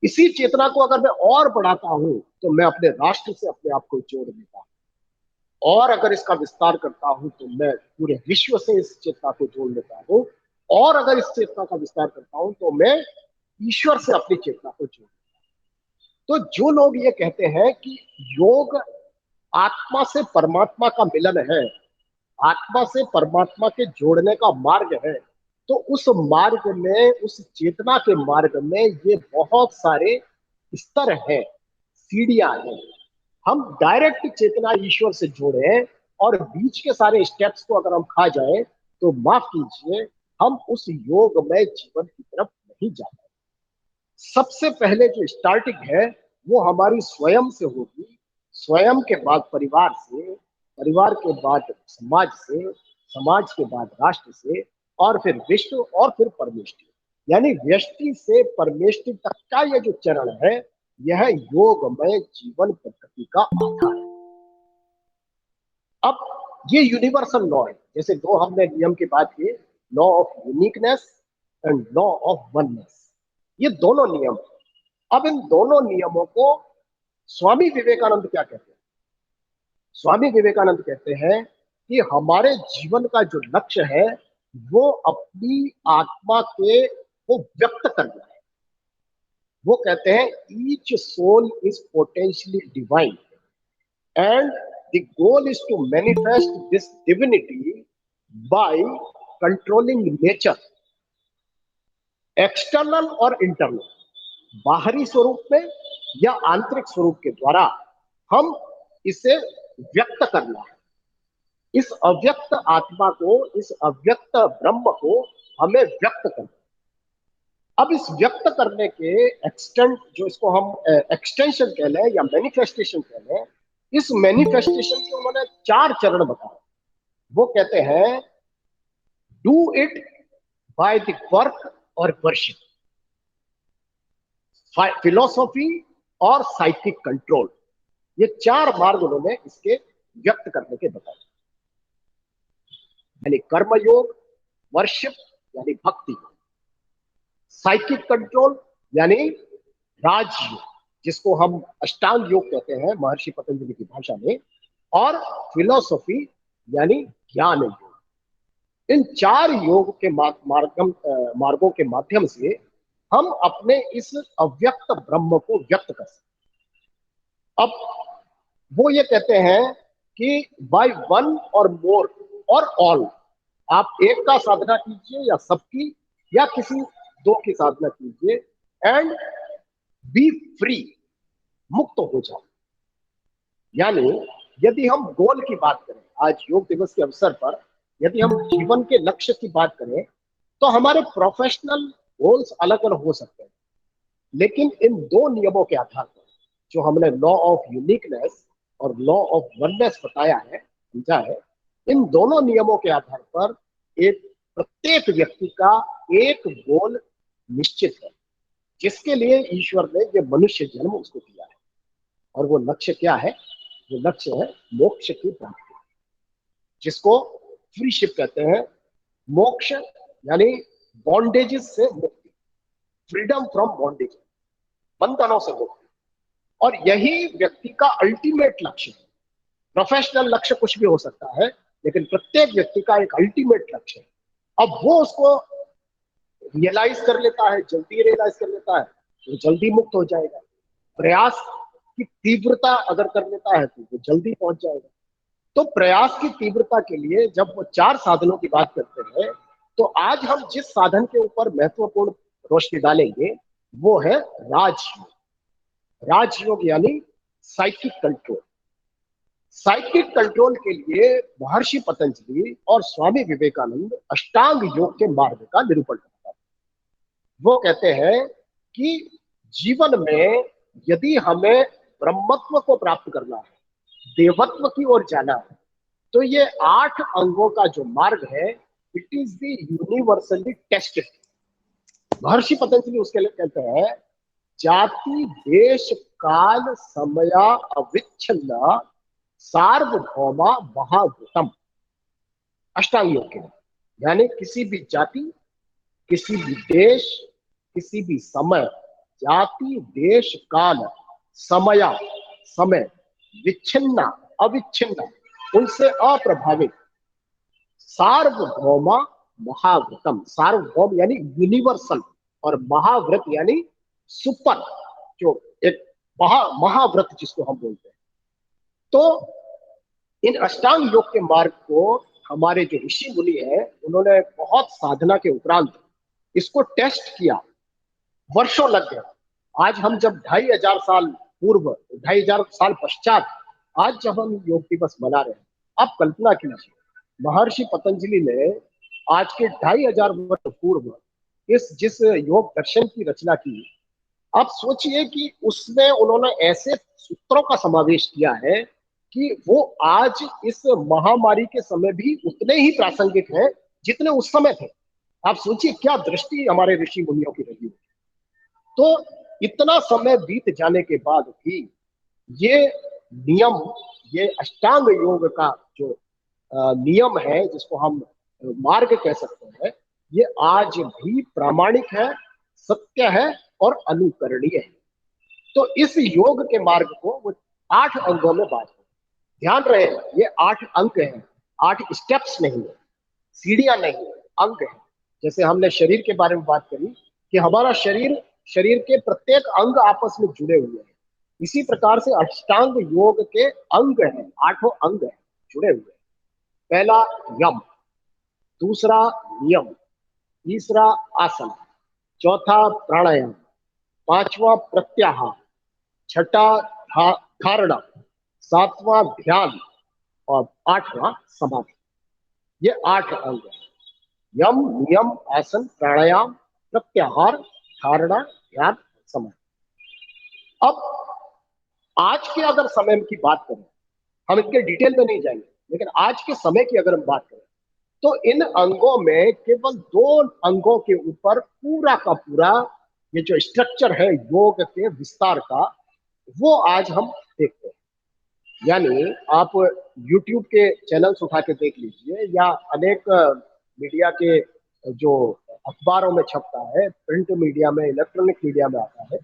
इसी चेतना को अगर मैं और बढ़ाता हूं तो मैं अपने राष्ट्र से अपने आप को जोड़ देता हूं, और अगर इसका विस्तार करता हूं तो मैं पूरे विश्व से इस चेतना को जोड़ लेता हूं, और अगर इस चेतना का विस्तार करता हूं तो मैं ईश्वर से अपनी चेतना को जोड़। तो जो लोग ये कहते हैं कि योग आत्मा से परमात्मा का मिलन है, आत्मा से परमात्मा के जोड़ने का मार्ग है, तो उस मार्ग में, उस चेतना के मार्ग में ये बहुत सारे स्तर हैं, सीढ़ियां हैं। हम डायरेक्ट चेतना ईश्वर से जोड़े और बीच के सारे स्टेप्स को अगर हम खा जाए तो माफ कीजिए, हम उस योगमय जीवन की तरफ नहीं जा पाए। सबसे पहले जो स्टार्टिंग है वो हमारी स्वयं से होगी, स्वयं के बाद परिवार से, परिवार के बाद समाज से, समाज के बाद राष्ट्र से, और फिर विश्व, और फिर परमेष्टि। यानी व्यष्टि से परमेष्टि तक का यह जो चरण है, यह योगमय जीवन पद्धति का आधार है। अब ये यूनिवर्सल लॉ है, जैसे दो हमने नियम की बात की, law of uniqueness and law of oneness, ये दोनों नियम। अब इन दोनों नियमों को स्वामी विवेकानंद क्या कहते हैं? स्वामी विवेकानंद कहते हैं कि हमारे जीवन का जो लक्ष्य है वो अपनी आत्मा के को व्यक्त करना है। वो कहते हैं each soul is potentially divine and the goal is to manifest this divinity by controlling nature, external और इंटरनल, बाहरी स्वरूप में या आंतरिक स्वरूप के द्वारा हम इसे व्यक्त करना है। इस अव्यक्त आत्मा को, इस अव्यक्त ब्रह्म को हमें व्यक्त करना। अब इस व्यक्त करने के एक्सटेंट, जो इसको हम एक्सटेंशन कह लें या मैनिफेस्टेशन कह लें, इस मैनिफेस्टेशन के उन्होंने 4 चरण बताए। वो कहते हैं do it by the work और वर्शिप, फिलोसॉफी और साइकिक कंट्रोल। ये 4 मार्ग उन्होंने इसके व्यक्त करने के बताए, यानी कर्मयोग, वर्शिप यानी भक्ति, साइकिक कंट्रोल यानी राजयोग, जिसको हम अष्टांग योग कहते हैं महर्षि पतंजलि की भाषा में, और फिलोसॉफी यानी ज्ञान योग। इन 4 योग के मार्गों के माध्यम से हम अपने इस अव्यक्त ब्रह्म को व्यक्त कर सकते। अब वो ये कहते हैं कि बाय वन और मोर और ऑल, आप एक का साधना कीजिए या सबकी या किसी दो की साधना कीजिए, एंड बी फ्री, मुक्त हो जाओ। यानी यदि हम गोल की बात करें, आज योग दिवस के अवसर पर यदि हम जीवन के लक्ष्य की बात करें, तो हमारे प्रोफेशनल गोल्स अलग अलग हो सकते हैं, लेकिन इन दो नियमों के आधार पर जो हमने लॉ ऑफ यूनिकनेस और लॉ ऑफ वननेस बताया है, समझा है, इन दोनों नियमों के आधार पर एक प्रत्येक व्यक्ति का एक गोल निश्चित है, जिसके लिए ईश्वर ने ये मनुष्य जन्म उसको दिया है। और वो लक्ष्य क्या है? वो लक्ष्य है मोक्ष की प्राप्ति, जिसको फ्रीशिप कहते हैं। मोक्ष यानी बॉन्डेजेस से मुक्ति, फ्रीडम फ्रॉम बॉन्डेज, बंधनों से मुक्ति। और यही व्यक्ति का अल्टीमेट लक्ष्य है। प्रोफेशनल लक्ष्य कुछ भी हो सकता है, लेकिन प्रत्येक व्यक्ति का एक अल्टीमेट लक्ष्य है। अब वो उसको रियलाइज कर लेता है, जल्दी रियलाइज कर लेता है, तो जल्दी मुक्त हो जाएगा। प्रयास की तीव्रता अगर कर लेता है तो वो जल्दी पहुंच जाएगा। तो प्रयास की तीव्रता के लिए जब वो 4 साधनों की बात करते हैं, तो आज हम जिस साधन के ऊपर महत्वपूर्ण रोशनी डालेंगे वो है राजयोग। राजयोग यानी साइकिक कंट्रोल। साइकिक कंट्रोल के लिए महर्षि पतंजलि और स्वामी विवेकानंद अष्टांग योग के मार्ग का निरूपण करते हैं। वो कहते हैं कि जीवन में यदि हमें ब्रह्मत्व को प्राप्त करना है, देवत्व की ओर जाना है, तो ये 8 अंगों का जो मार्ग है, it is the universally tested. महर्षि पतंजलि उसके लिए कहते हैं, जाति देश काल समय अविच्छिन्न सार्वभौमा महाभूतम। अष्टांग योग के लिए यानी किसी भी जाति, किसी भी देश, किसी भी समय, जाति देश काल समय समय विच्छिन्न अविच्छिन्न, उनसे अप्रभावित, सार्वभौमा महाव्रतम। सार्वभौम यानी यूनिवर्सल, और महाव्रत यानी सुपर, जो एक महाव्रत जिसको हम बोलते हैं। तो इन अष्टांग योग के मार्ग को हमारे जो ऋषि मुनि है, उन्होंने बहुत साधना के उपरांत इसको टेस्ट किया, वर्षों लग गए। आज हम जब 2500 साल पूर्व, 2500 साल पश्चात आज जब हम योग दिवस मना रहे हैं, आप कल्पना कीजिए महर्षि पतंजलि ने आज के 2500 वर्ष पूर्व इस जिस योग दर्शन की रचना की, आप सोचिए कि उसमें उन्होंने ऐसे सूत्रों का समावेश किया है कि वो आज इस महामारी के समय भी उतने ही प्रासंगिक हैं जितने उस समय थे। आप सोचिए क्या दृष्टि हमारे ऋषि मुनियों की रही। तो इतना समय बीत जाने के बाद भी ये नियम, ये अष्टांग योग का जो नियम है, जिसको हम मार्ग कह सकते हैं, ये आज भी प्रामाणिक है, सत्य है और अनुकरणीय है। तो इस योग के मार्ग को वो 8 अंगों में बांट, ध्यान रहे ये 8 अंक हैं, 8 स्टेप्स नहीं है, सीढ़ियां नहीं है, अंक है। जैसे हमने शरीर के बारे में बात करी कि हमारा शरीर के प्रत्येक अंग आपस में जुड़े हुए हैं, इसी प्रकार से अष्टांग योग के अंग हैं, 8 अंग हैं जुड़े हुए। पहला यम, दूसरा नियम, तीसरा आसन, चौथा प्राणायाम, पांचवा प्रत्याहार, छठा धारणा, सातवां ध्यान और 8वां समाधि। ये 8 अंग हैं, यम नियम आसन प्राणायाम प्रत्याहार धारणा ध्यान समाधि। अब आज के अगर समय की बात करें, हम इनके डिटेल में नहीं जाएंगे, लेकिन आज के समय की अगर हम बात करें तो इन अंगों में केवल 2 अंगों के ऊपर पूरा का पूरा ये जो स्ट्रक्चर है योग के विस्तार का, वो आज हम देखते हैं। यानी आप YouTube के चैनल्स उठा के देख लीजिए, या अनेक मीडिया के जो अखबारों में छपता है, प्रिंट मीडिया में, इलेक्ट्रॉनिक मीडिया में आता है,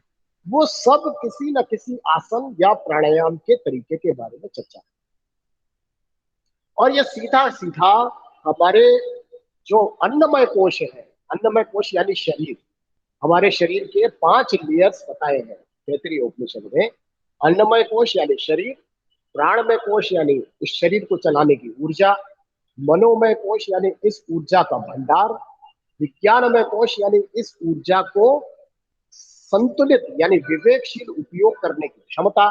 वो सब किसी न किसी आसन या प्राणायाम के तरीके के बारे में चर्चा है। और ये सीधा सीधा हमारे जो अन्नमय कोश है, अन्नमय कोश यानी शरीर, हमारे शरीर के 5 लेयर्स बताए हैं तैत्तिरीय उपनिषद में। अन्नमय कोश यानी शरीर, प्राणमय कोश यानी इस शरीर को चलाने की ऊर्जा, मनोमय कोश यानी इस ऊर्जा का भंडार, विज्ञानमय कोश यानी इस ऊर्जा को संतुलित यानी विवेकशील उपयोग करने की क्षमता,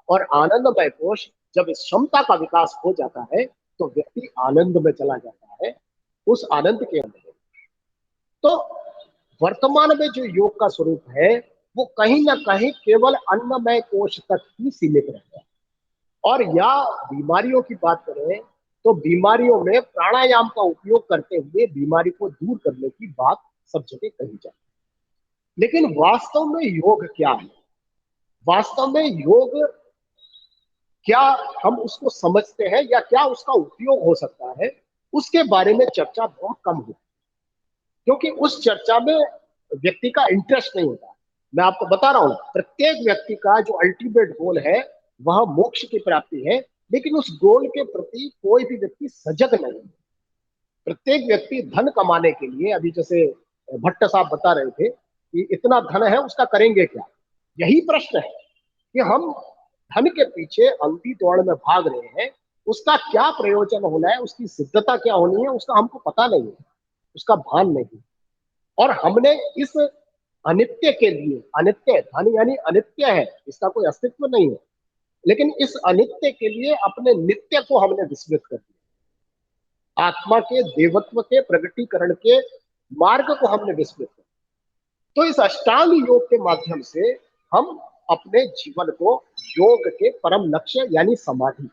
और आनंदमय कोश जब इस क्षमता का विकास हो जाता है तो व्यक्ति आनंद में चला जाता है, उस आनंद के अंदर। तो वर्तमान में जो योग का स्वरूप है वो कहीं ना कहीं केवल अन्नमय कोश तक ही सीमित रहता है। और या बीमारियों की बात करें तो बीमारियों में प्राणायाम का उपयोग करते हुए बीमारी को दूर करने की बात सब जगह कही जाती है। लेकिन वास्तव में योग क्या है, वास्तव में योग क्या हम उसको समझते हैं या क्या उसका उपयोग हो सकता है, उसके बारे में चर्चा बहुत कम होती है, क्योंकि उस चर्चा में व्यक्ति का इंटरेस्ट नहीं होता। मैं आपको बता रहा हूं, प्रत्येक व्यक्ति का जो अल्टीमेट गोल है वह मोक्ष की प्राप्ति है, लेकिन उस गोल के प्रति कोई भी व्यक्ति सजग नहीं है। प्रत्येक व्यक्ति धन कमाने के लिए, अभी जैसे भट्ट साहब बता रहे थे कि इतना धन है उसका करेंगे क्या, यही प्रश्न है कि हम धन के पीछे अंधी दौड़ में भाग रहे हैं, उसका क्या प्रयोजन होना है, उसकी सिद्धता क्या होनी है, उसका हमको पता नहीं है, उसका भान नहीं। और हमने इस अनित्य के लिए, अनित्य धन यानी अनित्य है, इसका कोई अस्तित्व नहीं है, लेकिन इस अनित्य के लिए अपने नित्य को हमने विस्मृत कर दिया, आत्मा के देवत्व के प्रगटीकरण के मार्ग को हमने विस्मृत कर दिया। तो इस अष्टांग योग के माध्यम से हम अपने जीवन को योग के परम लक्ष्य यानी समाधि,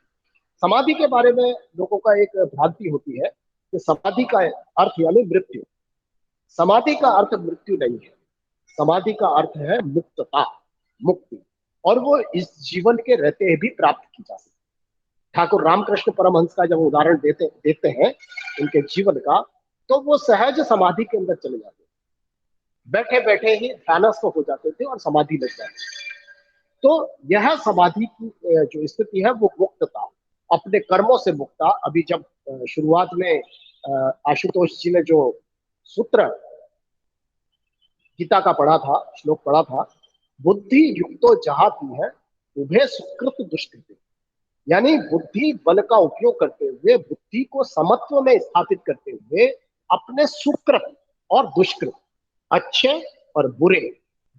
समाधि के बारे में लोगों का एक भ्रांति होती है कि समाधि का अर्थ यानी मृत्यु। समाधि का अर्थ मृत्यु नहीं है, समाधि का अर्थ है मुक्तता, मुक्ति, और वो इस जीवन के रहते भी प्राप्त की जा सकती है। ठाकुर रामकृष्ण परमहंस का जब उदाहरण देते हैं उनके जीवन का, तो वो सहज समाधि के अंदर चले जाते, बैठे बैठे ही ध्यानस्थ हो जाते थे और समाधि लग जाती थी। तो यह समाधि की जो स्थिति है वो मुक्तता, अपने कर्मों से मुक्ता। अभी जब शुरुआत में आशुतोष जी ने जो सूत्र गीता का पढ़ा था, श्लोक पढ़ा था, बुद्धि युक्तो जहाती है उभे सुकृत दुष्कृत, यानी बुद्धि बल का उपयोग करते हुए, बुद्धि को समत्व में स्थापित करते हुए अपने सुकृत और दुष्कृत, अच्छे और बुरे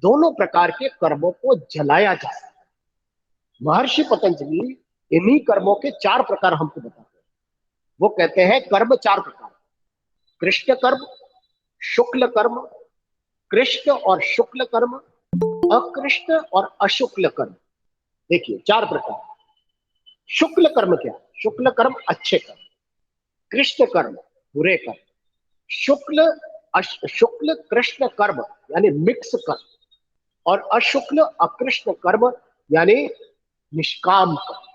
दोनों प्रकार के कर्मों को जलाया जा सकता है। महर्षि पतंजलि इन्हीं कर्मों के 4 प्रकार हमको बताते हैं। वो कहते हैं कर्म 4 प्रकार, कृष्ण कर्म, शुक्ल कर्म, कृष्ण और शुक्ल कर्म, अकृष्ण और अशुक्ल कर्म। देखिए 4 प्रकार। शुक्ल कर्म क्या, शुक्ल कर्म अच्छे कर्म, कृष्ण कर्म बुरे कर्म, शुक्ल कृष्ण कर्म यानी मिक्स कर्म, और अशुक्ल अकृष्ण कर्म यानी निष्काम कर्म।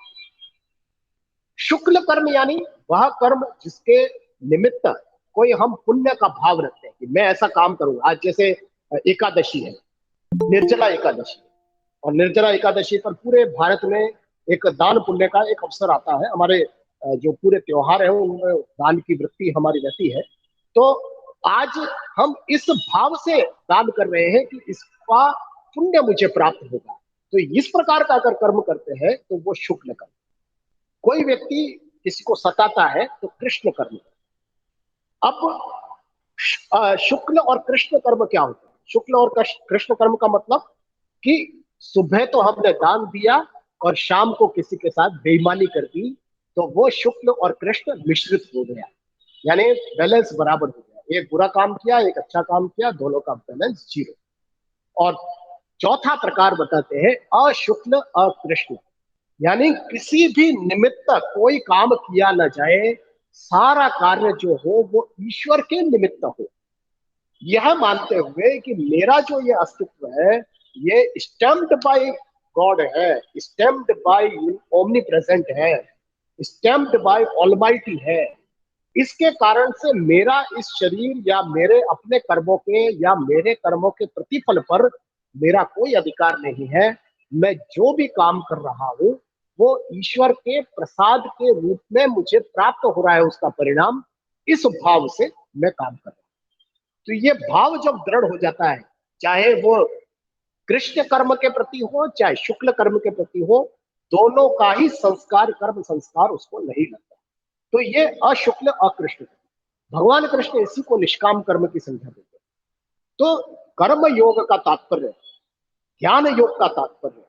शुक्ल कर्म यानी वह कर्म जिसके निमित्त कोई हम पुण्य का भाव रखते हैं कि मैं ऐसा काम करूंगा। आज जैसे एकादशी है, निर्जला एकादशी, और निर्जला एकादशी पर पूरे भारत में एक दान पुण्य का एक अवसर आता है। हमारे जो पूरे त्योहार है उनमें दान की वृत्ति हमारी रहती है। तो आज हम इस भाव से दान कर रहे हैं कि इसका पुण्य मुझे प्राप्त होगा। तो इस प्रकार का अगर कर्म करते हैं तो वो शुक्ल कर्म। कोई व्यक्ति किसी को सताता है तो कृष्ण कर्म। अब शुक्ल और कृष्ण कर्म क्या होता है? शुक्ल और कृष्ण कर्म का मतलब कि सुबह तो हमने दान दिया और शाम को किसी के साथ बेईमानी कर दी, तो वो शुक्ल और कृष्ण मिश्रित हो गया, यानी बैलेंस बराबर हो गया। एक बुरा काम किया, एक अच्छा काम किया, दोनों का बैलेंस 0। और चौथा प्रकार बताते हैं अशुक्ल अकृष्ण, यानी किसी भी निमित्त कोई काम किया ना जाए, सारा कार्य जो हो वो ईश्वर के निमित्त हो, यह मानते हुए कि मेरा जो ये अस्तित्व है ये स्टैम्प्ड बाय गॉड है, स्टैम्प्ड बाय ओमनी प्रेजेंट है, स्टैम्प्ड बाय ऑलमाइटी है। इसके कारण से मेरा इस शरीर या मेरे अपने कर्मों के या मेरे कर्मों के प्रतिफल पर मेरा कोई अधिकार नहीं है। मैं जो भी काम कर रहा हूं वो ईश्वर के प्रसाद के रूप में मुझे प्राप्त हो रहा है, उसका परिणाम। इस भाव से मैं काम कर रहा हूं। तो ये भाव जब दृढ़ हो जाता है, चाहे वो कृष्ण कर्म के प्रति हो चाहे शुक्ल कर्म के प्रति हो, दोनों का ही संस्कार, कर्म संस्कार उसको नहीं लगता। तो ये अशुक्ल अकृष्ण, भगवान कृष्ण इसी को निष्काम कर्म की संज्ञा देते हैं। तो कर्म योग का तात्पर्य, ज्ञान योग का तात्पर्य,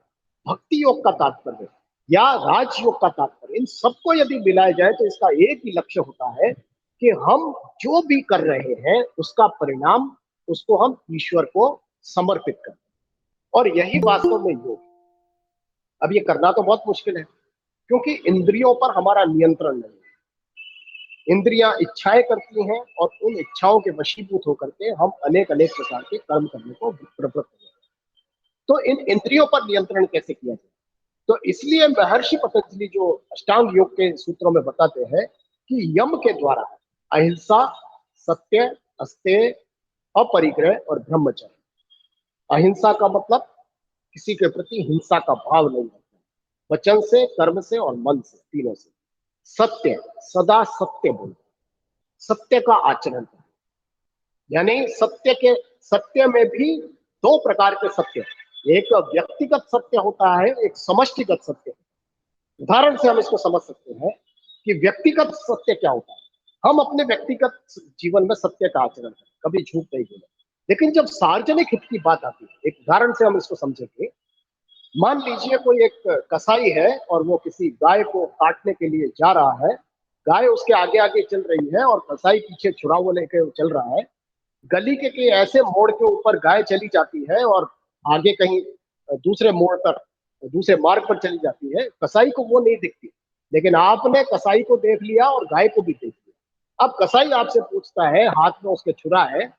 भक्ति योग का तात्पर्य या राजयोग का तात्पर्य, इन सबको यदि मिलाया जाए तो इसका एक ही लक्ष्य होता है कि हम जो भी कर रहे हैं उसका परिणाम, उसको हम ईश्वर को समर्पित करें। और यही वास्तव में योग। अब ये करना तो बहुत मुश्किल है, क्योंकि इंद्रियों पर हमारा नियंत्रण नहीं है। इंद्रियां इच्छाएं करती हैं और उन इच्छाओं के वशीभूत होकर के हम अनेक अनेक प्रकार के कर्म करने को प्रवृत्त होते हैं। तो इन इंद्रियों पर नियंत्रण कैसे किया जाए? तो इसलिए महर्षि पतंजलि जो अष्टांग योग के सूत्रों में बताते हैं कि यम के द्वारा अहिंसा, सत्य, अस्तेय, अपरिग्रह और ब्रह्मचर्य। अहिंसा का मतलब किसी के प्रति हिंसा का भाव नहीं होता, वचन से, कर्म से और मन से, तीनों से। सत्य, सदा सत्य बोलना, सत्य का आचरण करना, यानी सत्य में भी दो प्रकार के सत्य, एक व्यक्तिगत सत्य होता है, एक समष्टिगत सत्य। उदाहरण से हम इसको समझ सकते हैं कि व्यक्तिगत सत्य क्या होता है। हम अपने व्यक्तिगत जीवन में सत्य का आचरण करें, कभी झूठ नहीं बोले। लेकिन जब सार्वजनिक हित की बात आती है, एक उदाहरण से हम इसको समझेंगे। मान लीजिए कोई एक कसाई है और वो किसी गाय को काटने के लिए जा रहा है। गाय उसके आगे आगे चल रही है और कसाई पीछे छुरा लेके चल रहा है। गली के ऐसे मोड़ के ऊपर गाय चली जाती है और आगे कहीं दूसरे मोड़ पर, दूसरे मार्ग पर चली जाती है। कसाई को वो नहीं दिखती, लेकिन आपने कसाई को देख लिया और गाय को भी देख लिया। अब कसाई आपसे पूछता है, हाथ में उसके छुरा है,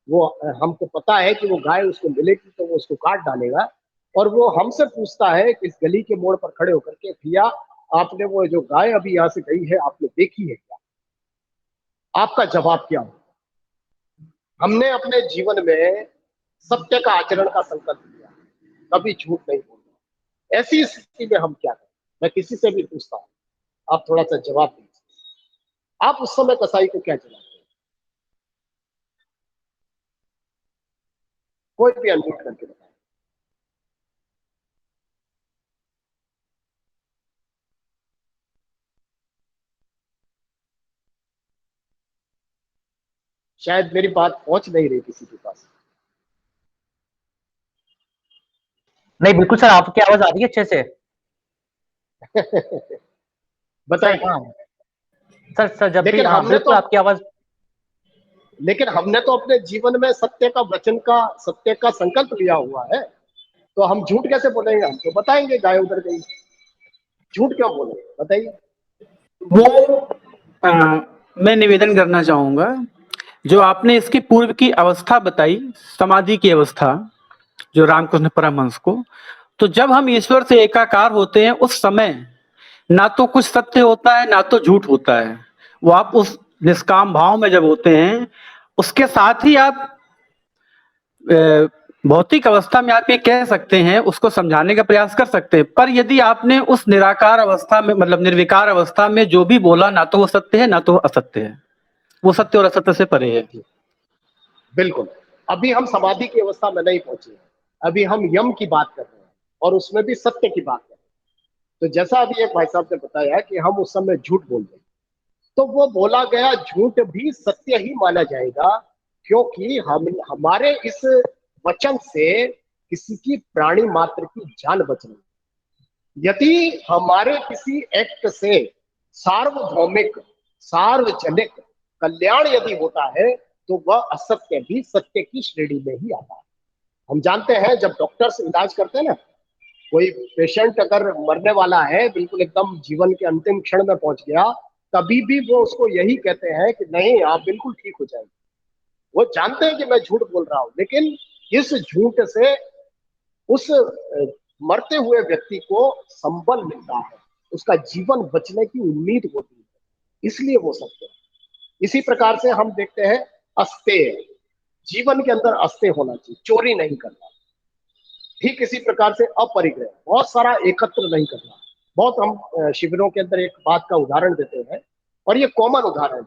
वो हमको पता है कि वो गाय उसको मिलेगी तो वो उसको काट डालेगा, और वो हमसे पूछता है कि इस गली के मोड़ पर खड़े होकर के, भैया आपने वो जो गाय अभी यहाँ से गई है आपने देखी है क्या? आपका जवाब क्या हो? हमने अपने जीवन में सत्य का आचरण का संकल्प लिया, कभी झूठ नहीं बोलना। ऐसी स्थिति में हम क्या करें? मैं किसी से भी पूछता हूँ, आप थोड़ा सा जवाब दीजिए। आप उस समय कसाई को क्या जवाब दें? कोई भी अनम्यूट करके बताए। शायद मेरी बात पहुंच नहीं रही किसी के पास। नहीं, बिल्कुल सर, आपकी आवाज आ रही है अच्छे से। बताइए। हाँ सर, जब भी, लेकिन हाँ हमने बिल्कुल तो आपकी आवाज। लेकिन हमने तो अपने जीवन में सत्य का वचन का, सत्य का संकल्प लिया हुआ है, तो हम झूठ कैसे बोलेंगे? हम तो बताएंगे गाय उधर गई। झूठ क्यों बोलेंगे बताइए? वो मैं निवेदन करना चाहूंगा, जो आपने इसकी पूर्व की अवस्था बताई, समाधि की अवस्था, जो रामकृष्ण परमहंस को, तो जब हम ईश्वर से एकाकार होते हैं उस समय ना तो कुछ सत्य होता है ना तो झूठ होता है। वो आप उस निष्काम भाव में जब होते हैं, उसके साथ ही आप भौतिक अवस्था में आप ये कह सकते हैं, उसको समझाने का प्रयास कर सकते हैं। पर यदि आपने उस निराकार अवस्था में, मतलब निर्विकार अवस्था में जो भी बोला, ना तो वो सत्य है ना तो असत्य है, वो सत्य और असत्य से परे है। बिल्कुल। अभी हम समाधि की अवस्था में नहीं पहुंचे हैं, अभी हम यम की बात कर रहे हैं और उसमें भी सत्य की बात कर रहे हैं। तो जैसा अभी एक भाई साहब ने बताया कि हम उस समय झूठ बोल रहे हैं, तो वो बोला गया झूठ भी सत्य ही माना जाएगा, क्योंकि हमारे इस वचन से किसी की प्राणी मात्र की जान बच रही। यदि हमारे किसी एक्ट से सार्वभौमिक, सार्वजनिक कल्याण यदि होता है, तो वह असत्य भी सत्य की श्रेणी में ही आता है। हम जानते हैं जब डॉक्टर्स इलाज करते हैं ना, कोई पेशेंट अगर मरने वाला है, बिल्कुल एकदम जीवन के अंतिम क्षण में पहुंच गया, तभी भी वो उसको यही कहते हैं कि नहीं आप बिल्कुल ठीक हो जाएंगे। वो जानते हैं कि मैं झूठ बोल रहा हूं, लेकिन इस झूठ से उस मरते हुए व्यक्ति को संबल मिलता है, उसका जीवन बचने की उम्मीद होती है, इसलिए वो सत्य है। इसी प्रकार से हम देखते हैं अस्तेय, जीवन के अंदर अस्तेय होना चाहिए, चोरी नहीं करना। ठीक इसी प्रकार से अपरिग्रह, बहुत सारा एकत्र नहीं करना। बहुत हम शिविरों के अंदर एक बात का उदाहरण देते हैं, और ये कॉमन उदाहरण है।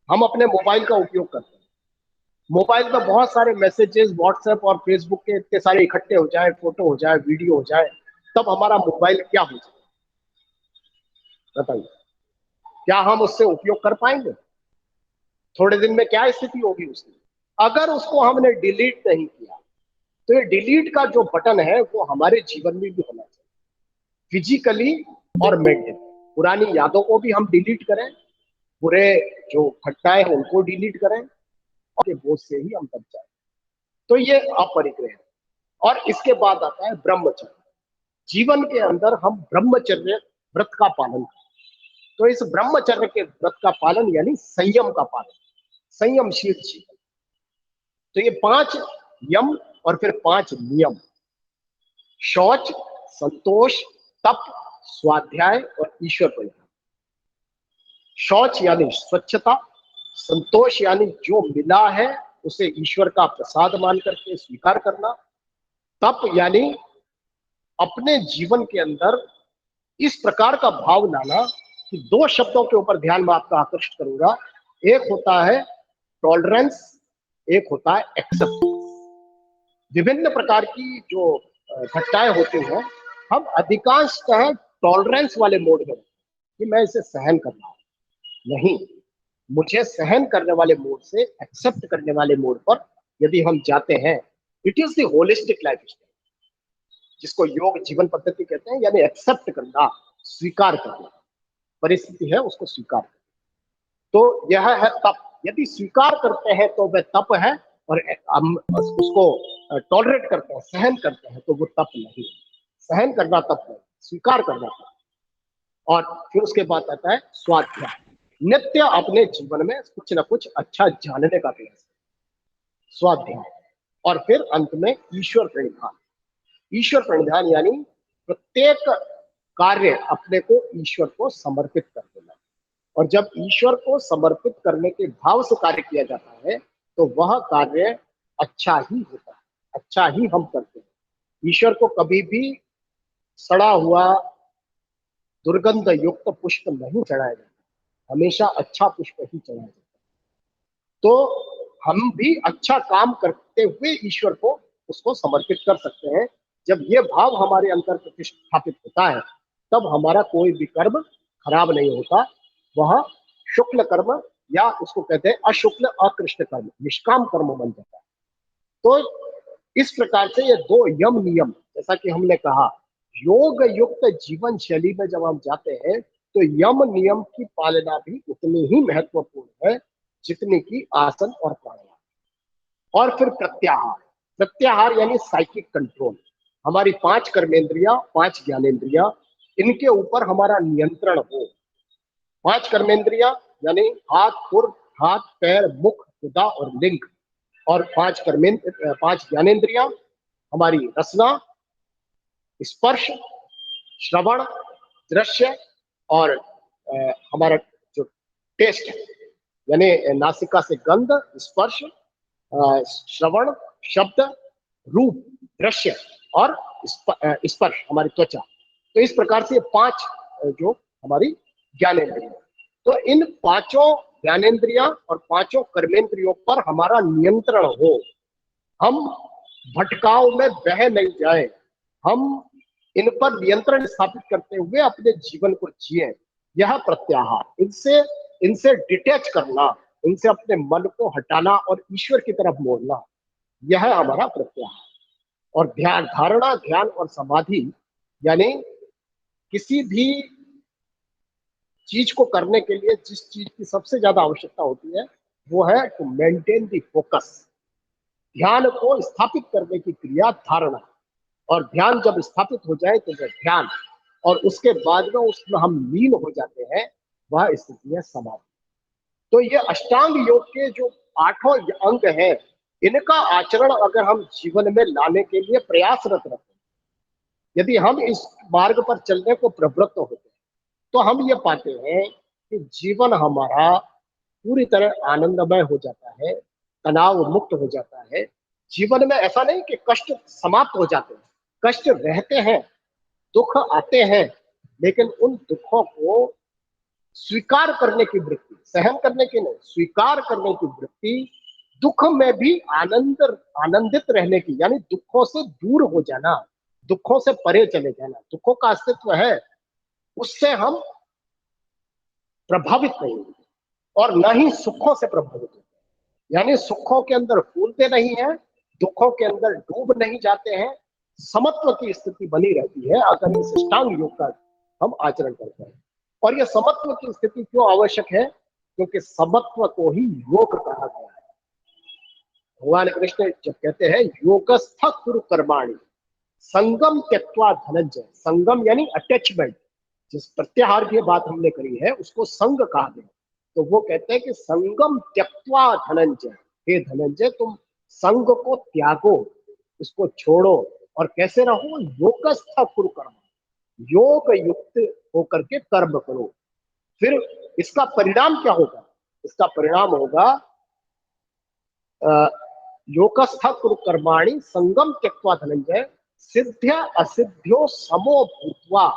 हम अपने मोबाइल का उपयोग करते हैं, मोबाइल में बहुत सारे मैसेजेस व्हाट्सएप और फेसबुक के इतने सारे इकट्ठे हो जाए, फोटो हो जाए, वीडियो हो जाए, तब हमारा मोबाइल क्या हो जाए? बताइए, क्या हम उससे उपयोग कर पाएंगे? थोड़े दिन में क्या स्थिति होगी उसकी? अगर उसको हमने डिलीट नहीं किया तो ये डिलीट का जो बटन है वो हमारे जीवन में भी होना चाहिए, फिजिकली और मेंटली। पुरानी यादों को भी हम डिलीट करें, बुरे जो घटनाएं हैं उनको डिलीट करें, और बोझ से ही हम बच जाए। तो ये अपरिग्रह है। और इसके बाद आता है ब्रह्मचर्य। जीवन के अंदर हम ब्रह्मचर्य व्रत का पालन करें। तो इस ब्रह्मचर्य के व्रत का पालन यानी संयम का पालन, संयमशील जीवन। तो ये 5 यम और फिर 5 नियम: शौच, संतोष, तप, स्वाध्याय और ईश्वर परिधान। शौच यानी स्वच्छता, संतोष यानी जो मिला है उसे ईश्वर का प्रसाद मान करके स्वीकार करना, तप यानी अपने जीवन के अंदर इस प्रकार का भाव लाना कि 2 शब्दों के ऊपर ध्यान में आपका आकर्षित करूंगा। एक होता है टॉलरेंस, एक होता है एक्सेप्टेंस। विभिन्न प्रकार की जो घटनाएं होती हैं, हम अधिकांशतः टॉलरेंस वाले मोड में कि मैं इसे सहन कर रहा हूं। नहीं, मुझे सहन करने वाले मोड से एक्सेप्ट करने वाले मोड पर यदि हम जाते हैं, it is the holistic life style, जिसको योग जीवन पद्धति कहते हैं, यानी एक्सेप्ट करना, स्वीकार करना। परिस्थिति है उसको स्वीकार करना। तो यह है तप। यदि स्वीकार करते हैं तो वह तप है, और हम उसको टॉलरेट करते हैं, सहन करते हैं, तो वो तप नहीं। सहन करना तप नहीं, स्वीकार करना तप। और फिर उसके बाद आता है स्वाध्याय। नित्य अपने जीवन में कुछ ना कुछ अच्छा जानने का प्रयास, स्वाध्याय। और फिर अंत में ईश्वर प्रणिधान। ईश्वर प्रणिधान यानी प्रत्येक कार्य अपने को ईश्वर को समर्पित कर देना। और जब ईश्वर को समर्पित करने के भाव से कार्य किया जाता है तो वह कार्य अच्छा ही होता है, अच्छा ही हम करते हैं। ईश्वर को कभी भी सड़ा हुआ दुर्गंध युक्त पुष्प नहीं चढ़ाया जाता, हमेशा अच्छा पुष्प ही चढ़ाया जाता है। तो हम भी अच्छा काम करते हुए ईश्वर को उसको समर्पित कर सकते हैं। जब ये भाव हमारे अंदर प्रतिष्ठापित होता है तब हमारा कोई भी कर्म खराब नहीं होता, वह शुक्ल कर्म या उसको कहते हैं अशुक्ल अकृष्ण कर्म, निष्काम कर्म बन जाता है। तो इस प्रकार से ये 2 यम नियम, जैसा कि हमने कहा, योग युक्त जीवन शैली में जब हम जाते हैं तो यम नियम की पालना भी उतनी ही महत्वपूर्ण है जितनी की आसन और प्राणायाम। और फिर प्रत्याहार। प्रत्याहार यानी साइकिक कंट्रोल। हमारी 5 कर्मेंद्रियां, 5 ज्ञानेंद्रियां, इनके ऊपर हमारा नियंत्रण हो। 5 कर्मेंद्रियां यानी हाथ, खुर, हाथ, पैर, मुख, गुदा और लिंग। और 5 ज्ञानेंद्रियां हमारी रसना, स्पर्श, श्रवण, दृश्य और हमारा जो टेस्ट है, यानी नासिका से गंध, स्पर्श, श्रवण, शब्द, रूप, दृश्य और स्पर्श, हमारी त्वचा। तो इस प्रकार से 5 जो हमारी ज्ञानेंद्रियां, तो इन 5 ज्ञानेंद्रियां और 5 कर्मेंद्रियों पर हमारा नियंत्रण हो, हम भटकाव में बह नहीं जाए, हम इन पर नियंत्रण स्थापित करते हुए अपने जीवन को जिए। यह प्रत्याहार, इनसे डिटैच करना, इनसे अपने मन को हटाना और ईश्वर की तरफ मोड़ना, यह हमारा प्रत्याहार। और ध्यान, धारणा, ध्यान और समाधि यानी किसी भी चीज को करने के लिए जिस चीज की सबसे ज्यादा आवश्यकता होती है वो है टू मेंटेन द फोकस। ध्यान को स्थापित करने की क्रिया धारणा, और ध्यान जब स्थापित हो जाए तो वह ध्यान, और उसके बाद में उसमें हम लीन हो जाते हैं, वह स्थिति है समाधि। तो ये अष्टांग योग के जो 8 अंग हैं, इनका आचरण अगर हम जीवन में लाने के लिए प्रयासरत रहते हैं, यदि हम इस मार्ग पर चलने को प्रवृत्त होते हैं, तो हम ये पाते हैं कि जीवन हमारा पूरी तरह आनंदमय हो जाता है, तनाव मुक्त हो जाता है। जीवन में ऐसा नहीं कि कष्ट समाप्त हो जाते हैं, कष्ट रहते हैं, दुख आते हैं, लेकिन उन दुखों को स्वीकार करने की वृत्ति, सहन करने की नहीं, स्वीकार करने की वृत्ति, दुख में भी आनंदित रहने की, यानी दुखों से दूर हो जाना, दुखों से परे चले जाना। दुखों का अस्तित्व है, उससे हम प्रभावित नहीं होते और न ही सुखों से प्रभावित होते, यानी सुखों के अंदर फूलते नहीं हैं, दुखों के अंदर डूब नहीं जाते हैं, समत्व की स्थिति बनी रहती है अगर इस अष्टांग योग का हम आचरण करते हैं। और यह समत्व की स्थिति क्यों आवश्यक है? क्योंकि समत्व को ही योग कहा गया है। भगवान कृष्ण जब कहते हैं योगस्थ कुरु कर्माणि संगम त्यक्त्वा धनंजय, संगम यानी अटैचमेंट, जिस प्रत्याहार की बात हमने करी है उसको संग कहा गया, तो वो कहते हैं कि संगम त्यक्त्वा धनंजय, हे धनंजय तुम संग को त्यागो, इसको छोड़ो और कैसे रहो? योगस्थ कुरु कर्म, योग युक्त होकर के कर्म करो। फिर इसका परिणाम क्या होगा? इसका परिणाम होगा योगस्थ कुरु कर्माणि संगम त्यक्त्वा धनंजय सिद्ध्य असिद्ध्यो समो भूत्वा,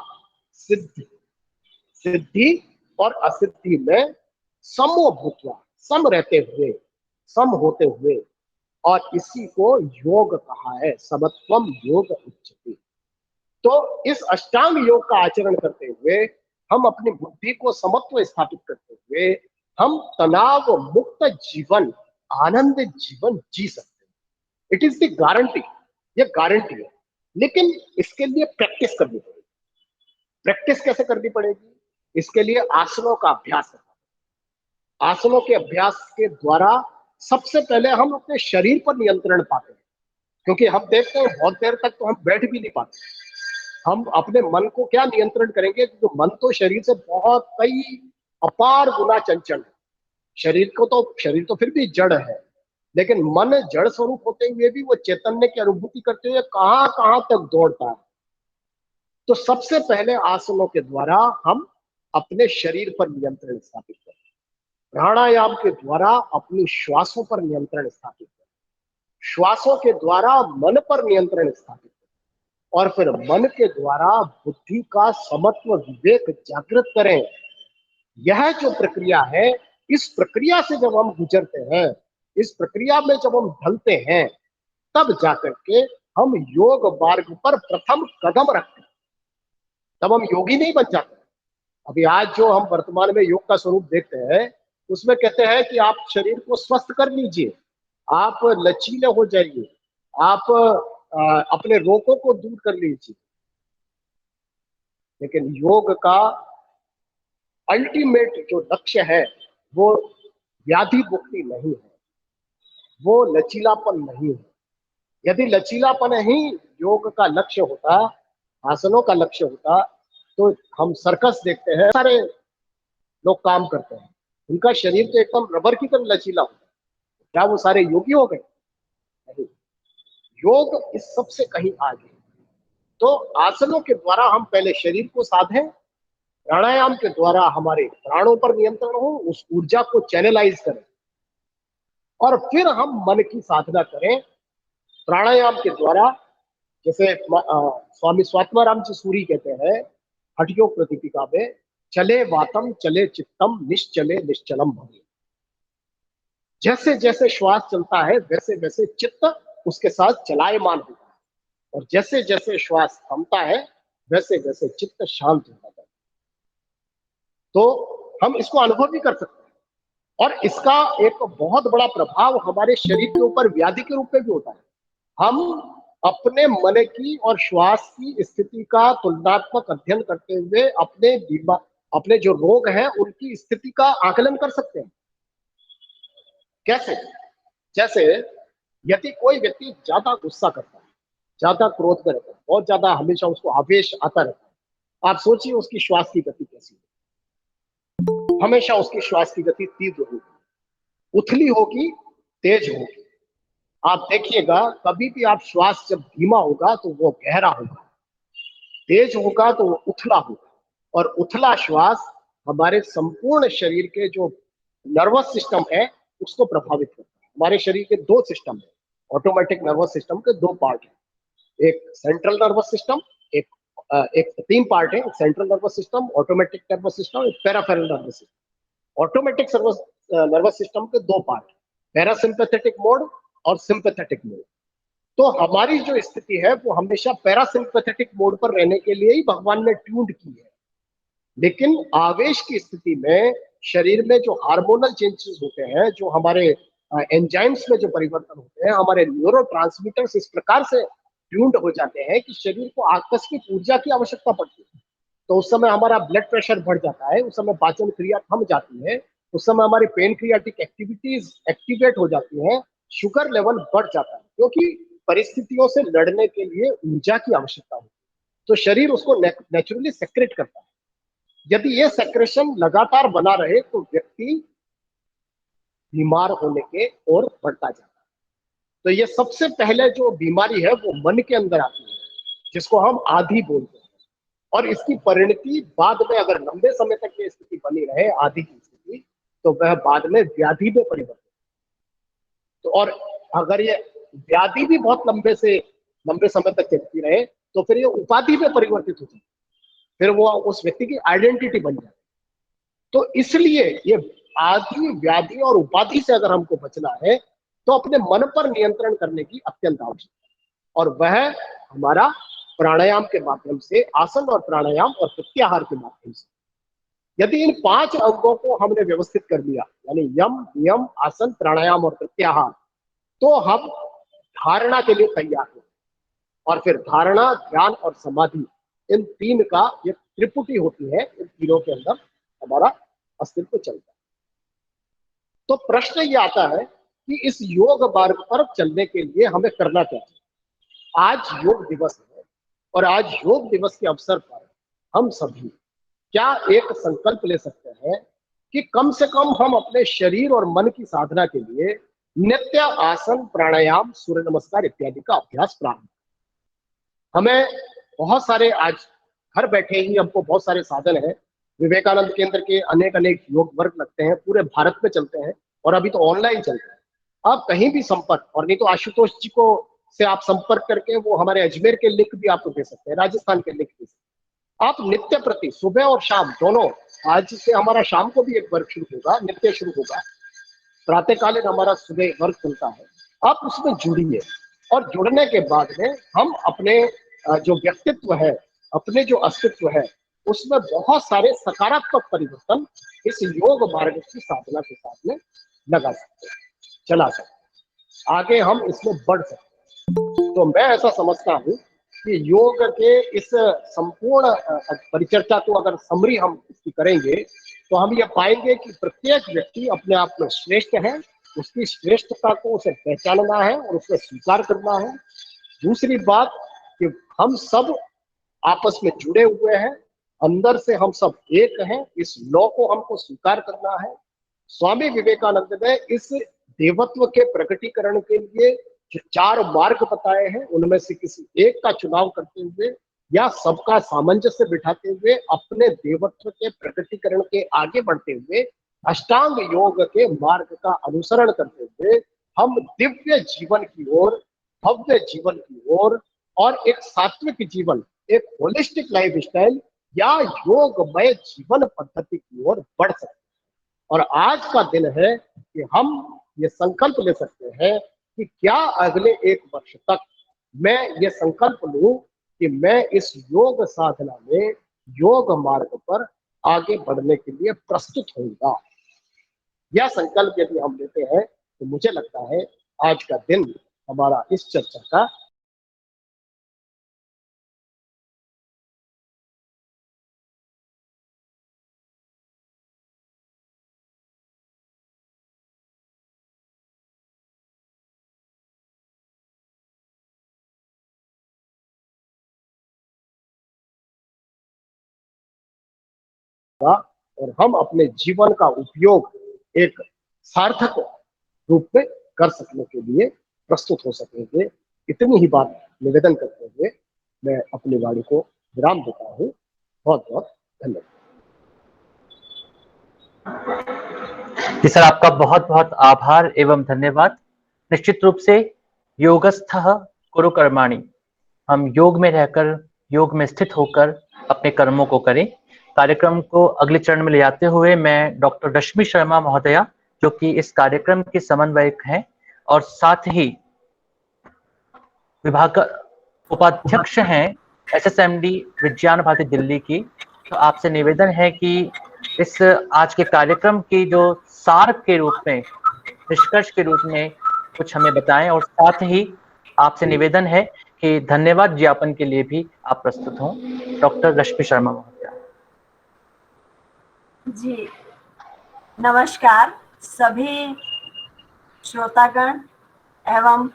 सिद्धि और असिद्धि में समो भूत्वा, सम रहते हुए, सम होते हुए, और इसी को योग कहा है, समत्वम योग उच्यते। तो इस अष्टांग योग का आचरण करते हुए हम अपनी बुद्धि को समत्व स्थापित करते हुए हम तनाव मुक्त जीवन, आनंद जीवन जी सकते हैं। इट इज द गारंटी, ये गारंटी है, लेकिन इसके लिए प्रैक्टिस करनी पड़ेगी। प्रैक्टिस कैसे करनी पड़ेगी? इसके लिए आसनों का अभ्यास करना। आसनों के अभ्यास के द्वारा सबसे पहले हम अपने शरीर पर नियंत्रण पाते हैं, क्योंकि हम देखते हैं बहुत देर तक तो हम बैठ भी नहीं पाते। हम अपने मन को क्या नियंत्रण करेंगे? क्योंकि मन तो शरीर से बहुत कई अपार गुना चंचल है। शरीर तो फिर भी जड़ है, लेकिन मन जड़ स्वरूप होते हुए भी वो चैतन्य की अनुभूति करते हुए कहां कहां तक दौड़ता है। तो सबसे पहले आसनों के द्वारा हम अपने शरीर पर नियंत्रण स्थापित करें, प्राणायाम के द्वारा अपनी श्वासों पर नियंत्रण स्थापित करें, श्वासों के द्वारा मन पर नियंत्रण स्थापित करें, और फिर मन के द्वारा बुद्धि का समत्व विवेक जागृत करें। यह जो प्रक्रिया है, इस प्रक्रिया से जब हम गुजरते हैं, इस प्रक्रिया में जब हम ढलते हैं, तब जाकर के हम योग मार्ग पर प्रथम कदम रखते हैं, तब हम योगी नहीं बन जाते। अभी आज जो हम वर्तमान में योग का स्वरूप देखते हैं, उसमें कहते हैं कि आप शरीर को स्वस्थ कर लीजिए, आप लचीले हो जाइए, आप अपने रोगों को दूर कर लीजिए। लेकिन योग का अल्टीमेट जो लक्ष्य है वो व्याधि मुक्ति नहीं है, वो लचीलापन नहीं है। यदि लचीलापन ही योग का लक्ष्य होता, आसनों का लक्ष्य होता, तो हम सर्कस देखते हैं, सारे लोग काम करते हैं, उनका शरीर तो एकदम रबर की तरह लचीला होता है, क्या वो सारे योगी हो गए? नहीं, योग इस सबसे कहीं आगे। तो आसनों के द्वारा हम पहले शरीर को साधें, प्राणायाम के द्वारा हमारे प्राणों पर नियंत्रण हो, उस ऊर्जा को चैनलाइज करें, और फिर हम मन की साधना करें प्राणायाम के द्वारा। जैसे स्वामी स्वात्माराम जी सूरी कहते हैं हठयोग प्रतिपिका में, चले वातम चले चित्तम निश्चले निश्चलम भवे। जैसे जैसे श्वास चलता है वैसे वैसे चित्त उसके साथ चलायमान होता है, और जैसे जैसे श्वास थमता है वैसे वैसे चित्त शांत हो जाता है। तो हम इसको अनुभव भी कर सकते हैं, और इसका एक बहुत बड़ा प्रभाव हमारे शरीर के ऊपर व्याधि के रूप में भी होता है। हम अपने मन की और श्वास की स्थिति का तुलनात्मक अध्ययन करते हुए अपने जो रोग हैं उनकी स्थिति का आकलन कर सकते हैं। कैसे? जैसे यदि कोई व्यक्ति ज्यादा गुस्सा करता है, ज्यादा क्रोध में रहता है, बहुत ज्यादा हमेशा उसको आवेश आता रहता है, आप सोचिए उसकी श्वास की गति कैसी होगी। हमेशा उसकी श्वास की गति तीव्र होगी, उथली होगी, तेज होगी। आप देखिएगा कभी भी आप श्वास जब धीमा होगा तो वो गहरा होगा, तेज होगा तो वो उथला होगा, और उथला श्वास हमारे संपूर्ण शरीर के जो नर्वस सिस्टम है उसको प्रभावित करता है। हमारे शरीर के दो सिस्टम है, ऑटोमेटिक नर्वस सिस्टम के दो पार्ट है, एक सेंट्रल नर्वस सिस्टम, एक तीन पार्ट है, central nervous system, automatic nervous system, एक peripheral nervous system. Automatic nervous system के दो पार्ट, पैरासिम्पैथेटिक मोड और सिंपैथेटिक मोड। तो हमारी जो स्थिति है वो हमेशा पैरासिम्पैथेटिक मोड पर रहने के लिए ही भगवान ने ट्यून्ड की है। लेकिन आवेश की स्थिति में शरीर में जो हार्मोनल चेंजेस होते हैं, जो हमारे एंजाइम्स में जो परिवर्तन होते हैं, हमारे न्यूरोट्रांसमीटर्स इस प्रकार से ट्यून्ड हो जाते हैं कि शरीर को आकस्मिक ऊर्जा की आवश्यकता पड़ती है। तो उस समय हमारा ब्लड प्रेशर बढ़ जाता है, उस समय पाचन क्रिया थम जाती है, उस समय हमारी पेनक्रियाटिक एक्टिविटीज एक्टिवेट हो जाती हैं, शुगर लेवल बढ़ जाता है, क्योंकि परिस्थितियों से लड़ने के लिए ऊर्जा की आवश्यकता होती है। तो शरीर उसको नेचुरली सेक्रेट करता है। यदि ये सेक्रेशन लगातार बना रहे तो व्यक्ति बीमार होने के ओर बढ़ता जाता है। तो ये सबसे पहले जो बीमारी है वो मन के अंदर आती है, जिसको हम आदि बोलते हैं। और इसकी परिणति बाद में, अगर लंबे समय तक ये स्थिति बनी रहे आदि की स्थिति, तो वह बाद में व्याधि में परिवर्तित। तो और अगर ये व्याधि भी बहुत लंबे समय तक चलती रहे तो फिर ये उपाधि में परिवर्तित हो जाती, फिर वो उस व्यक्ति की आइडेंटिटी बन जाती। तो इसलिए ये आदि, व्याधि और उपाधि से अगर हमको बचना है तो अपने मन पर नियंत्रण करने की अत्यंत आवश्यकता है, और वह हमारा प्राणायाम के माध्यम से, आसन और प्राणायाम और प्रत्याहार के माध्यम से। यदि इन 5 अंगों को हमने व्यवस्थित कर लिया, यानी यम, नियम, आसन, प्राणायाम और प्रत्याहार, तो हम धारणा के लिए तैयार हो। और फिर धारणा, ध्यान और समाधि, इन 3 का ये त्रिपुटी होती है, इन तीनों के अंदर हमारा अस्तित्व चलता है। तो प्रश्न ये आता है कि इस योग मार्ग पर चलने के लिए हमें करना क्या है। आज योग दिवस है, और आज योग दिवस के अवसर पर हम सभी क्या एक संकल्प ले सकते हैं कि कम से कम हम अपने शरीर और मन की साधना के लिए नित्य आसन, प्राणायाम, सूर्य नमस्कार इत्यादि का अभ्यास प्रारंभ। हमें बहुत सारे, आज घर बैठे ही हमको बहुत सारे साधन हैं। विवेकानंद केंद्र के अनेक योग वर्ग लगते हैं, पूरे भारत में चलते हैं, और अभी तो ऑनलाइन चलते हैं। आप कहीं भी संपर्क, और नहीं तो आशुतोष जी को से आप संपर्क करके वो हमारे अजमेर के लिंक भी आपको दे सकते हैं, राजस्थान के लिंक दे सकते हैं। आप नित्य प्रति सुबह और शाम दोनों, आज से हमारा शाम को भी एक वर्ग शुरू होगा, नित्य शुरू होगा, प्रातःकालीन हमारा सुबह वर्ग चलता है, आप उसमें जुड़िए। और जुड़ने के बाद में हम अपने जो व्यक्तित्व है, अपने जो अस्तित्व है, उसमें बहुत सारे सकारात्मक परिवर्तन इस योग मार्ग की साधना के साथ में लगा सकते हैं, चला सकते हैं, आगे हम इसमें बढ़ सकते हैं। तो मैं ऐसा समझता हूँ कि योग के इस संपूर्ण परिचर्चा को अगर समरी हम इसकी करेंगे तो हम ये पाएंगे कि प्रत्येक व्यक्ति अपने आप में श्रेष्ठ है, उसकी श्रेष्ठता को उसे पहचानना है और उसे स्वीकार करना है। दूसरी बात कि हम सब आपस में जुड़े हुए हैं, अंदर से हम सब एक हैं, इस लॉ को हमको स्वीकार करना है। स्वामी विवेकानंद ने इस देवत्व के प्रकटीकरण के लिए जो 4 मार्ग बताए हैं, उनमें से किसी एक का चुनाव करते हुए या सबका सामंजस्य बिठाते हुए, अपने देवत्व के प्रकटीकरण के आगे बढ़ते हुए, अष्टांग योग के मार्ग का अनुसरण करते हुए हम दिव्य जीवन की ओर, भव्य जीवन की ओर और एक सात्विक जीवन, एक होलिस्टिक लाइफ स्टाइल या योगमय जीवन पद्धति की ओर बढ़ सकते हैं। और आज का दिन है कि हम ये संकल्प ले सकते हैं कि क्या अगले 1 वर्ष तक मैं ये संकल्प लूं कि मैं इस योग साधना में, योग मार्ग पर आगे बढ़ने के लिए प्रस्तुत होऊंगा। यह संकल्प यदि हम लेते हैं तो मुझे लगता है आज का दिन हमारा इस चर्चा का और हम अपने जीवन का उपयोग एक सार्थक रूप में कर सकने के लिए प्रस्तुत हो सकेंगे। इतनी ही बात निवेदन करते हुए मैं अपनी वाणी को विराम देता हूँ। बहुत बहुत धन्यवाद। जी सर, आपका बहुत बहुत आभार एवं धन्यवाद। निश्चित रूप से योगस्थः कुरु कर्माणि, हम योग में रहकर, योग में स्थित होकर अपने कर्मों को करें। कार्यक्रम को अगले चरण में ले जाते हुए मैं डॉक्टर रश्मि शर्मा महोदया, जो कि इस कार्यक्रम के समन्वयक हैं और साथ ही विभाग उपाध्यक्ष हैं SSMD विज्ञान भारती दिल्ली की, तो आपसे निवेदन है कि इस आज के कार्यक्रम की जो सार के रूप में, निष्कर्ष के रूप में कुछ हमें बताएं, और साथ ही आपसे निवेदन है कि धन्यवाद ज्ञापन के लिए भी आप प्रस्तुत हों। डॉक्टर रश्मि शर्मा महोदया। जी, नमस्कार सभी श्रोतागण एवं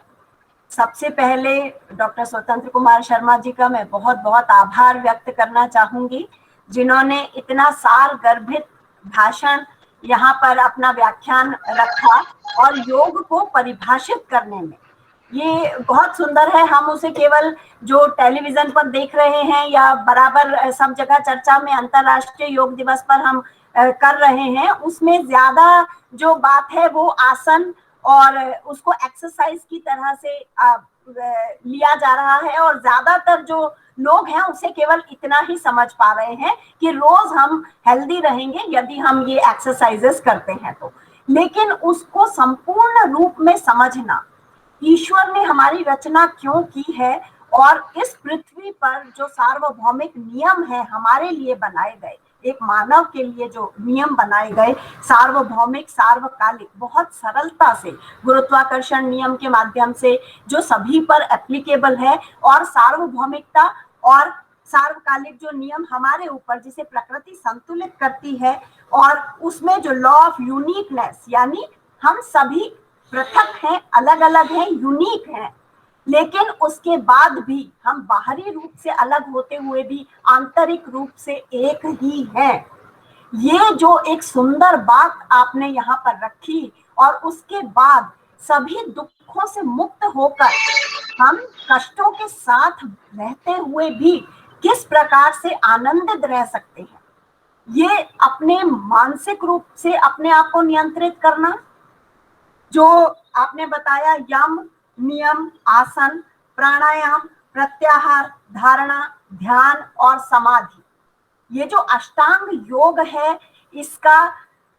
सबसे पहले डॉक्टर स्वतंत्र कुमार शर्मा जी का मैं बहुत बहुत आभार व्यक्त करना चाहूंगी, जिन्होंने इतना सार गर्भित भाषण यहाँ पर अपना व्याख्यान रखा और योग को परिभाषित करने में ये बहुत सुंदर है। हम उसे केवल जो टेलीविजन पर देख रहे हैं या बराबर सब जगह चर्चा में अंतर्राष्ट्रीय योग दिवस पर हम कर रहे हैं, उसमें ज्यादा जो बात है वो आसन और उसको एक्सरसाइज की तरह से लिया जा रहा है, और ज्यादातर जो लोग हैं उसे केवल इतना ही समझ पा रहे हैं कि रोज हम हेल्दी रहेंगे यदि हम ये एक्सरसाइजेस करते हैं तो। लेकिन उसको संपूर्ण रूप में समझना, ईश्वर ने हमारी रचना क्यों की है और इस पृथ्वी पर जो सार्वभौमिक नियम है हमारे लिए बनाए गए, एक मानव के लिए जो नियम बनाए गए सार्वभौमिक सार्वकालिक, बहुत सरलता से गुरुत्वाकर्षण नियम के माध्यम से जो सभी पर एप्लीकेबल है, और सार्वभौमिकता और सार्वकालिक जो नियम हमारे ऊपर, जिसे प्रकृति संतुलित करती है, और उसमें जो लॉ ऑफ यूनिकनेस, यानी हम सभी पृथक हैं, अलग अलग हैं, यूनिक हैं, लेकिन उसके बाद भी हम बाहरी रूप से अलग होते हुए भी आंतरिक रूप से एक ही हैं। ये जो एक सुंदर बात आपने यहाँ पर रखी, और उसके बाद सभी दुखों से मुक्त होकर हम कष्टों के साथ रहते हुए भी किस प्रकार से आनंदित रह सकते हैं, ये अपने मानसिक रूप से अपने आप को नियंत्रित करना, जो आपने बताया यम, नियम, आसन, प्राणायाम, प्रत्याहार, धारणा, ध्यान और समाधि, ये जो अष्टांग योग है इसका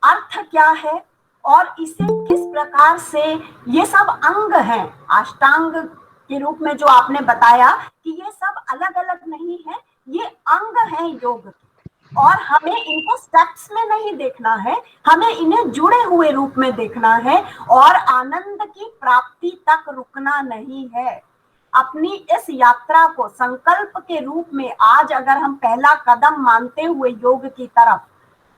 अर्थ क्या है और इसे किस प्रकार से, ये सब अंग हैं अष्टांग के रूप में जो आपने बताया कि ये सब अलग अलग नहीं है, ये अंग हैं योग के, और हमें इनको स्टेप्स में नहीं देखना है, हमें इन्हें जुड़े हुए रूप में देखना है, और आनंद की प्राप्ति तक रुकना नहीं है। अपनी इस यात्रा को संकल्प के रूप में आज अगर हम पहला कदम मानते हुए योग की तरफ,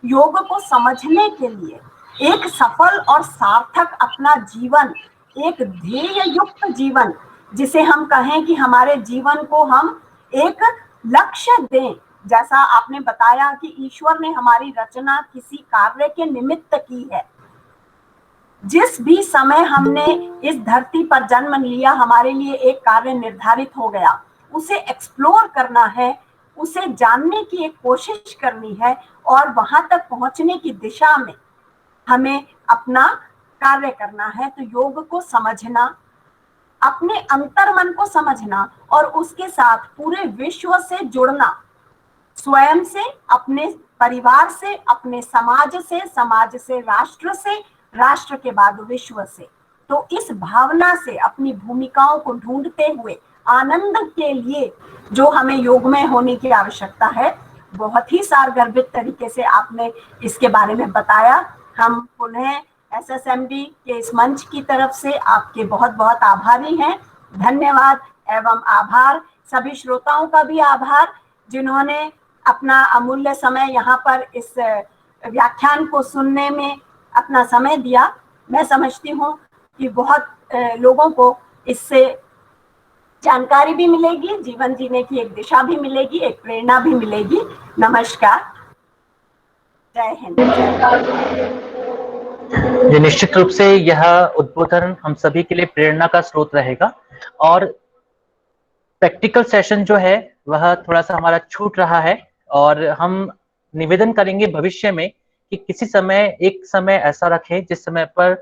योग को समझने के लिए एक सफल और सार्थक अपना जीवन, एक ध्येय युक्त जीवन, जिसे हम कहें कि हमारे जीवन को हम एक लक्ष्य दें, जैसा आपने बताया कि ईश्वर ने हमारी रचना किसी कार्य के निमित्त की है। जिस भी समय हमने इस धरती पर जन्म लिया, हमारे लिए एक कार्य निर्धारित हो गया, उसे एक्सप्लोर करना है, उसे जानने की एक कोशिश करनी है, और वहां तक पहुंचने की दिशा में हमें अपना कार्य करना है। तो योग को समझना, अपने अंतर्मन को समझना, और उसके साथ पूरे विश्व से जुड़ना, स्वयं से, अपने परिवार से, अपने समाज से राष्ट्र से, राष्ट्र के बाद विश्व से। तो इस भावना से अपनी भूमिकाओं को ढूंढते हुए आनंद के लिए जो हमें योगमय होने की आवश्यकता है, बहुत ही सारगर्भित तरीके से आपने इसके बारे में बताया। हम पुनः SSMD के इस मंच की तरफ से आपके बहुत बहुत आभारी हैं। धन्यवाद एवं आभार। सभी श्रोताओं का भी आभार जिन्होंने अपना अमूल्य समय यहाँ पर इस व्याख्यान को सुनने में अपना समय दिया। मैं समझती हूँ कि बहुत लोगों को इससे जानकारी भी मिलेगी, जीवन जीने की एक दिशा भी मिलेगी, एक प्रेरणा भी मिलेगी। नमस्कार, जय हिंद। जी, निश्चित रूप से यह उद्बोधन हम सभी के लिए प्रेरणा का स्रोत रहेगा, और प्रैक्टिकल सेशन जो है वह थोड़ा सा हमारा छूट रहा है, और हम निवेदन करेंगे भविष्य में कि किसी समय एक समय ऐसा रखें जिस समय पर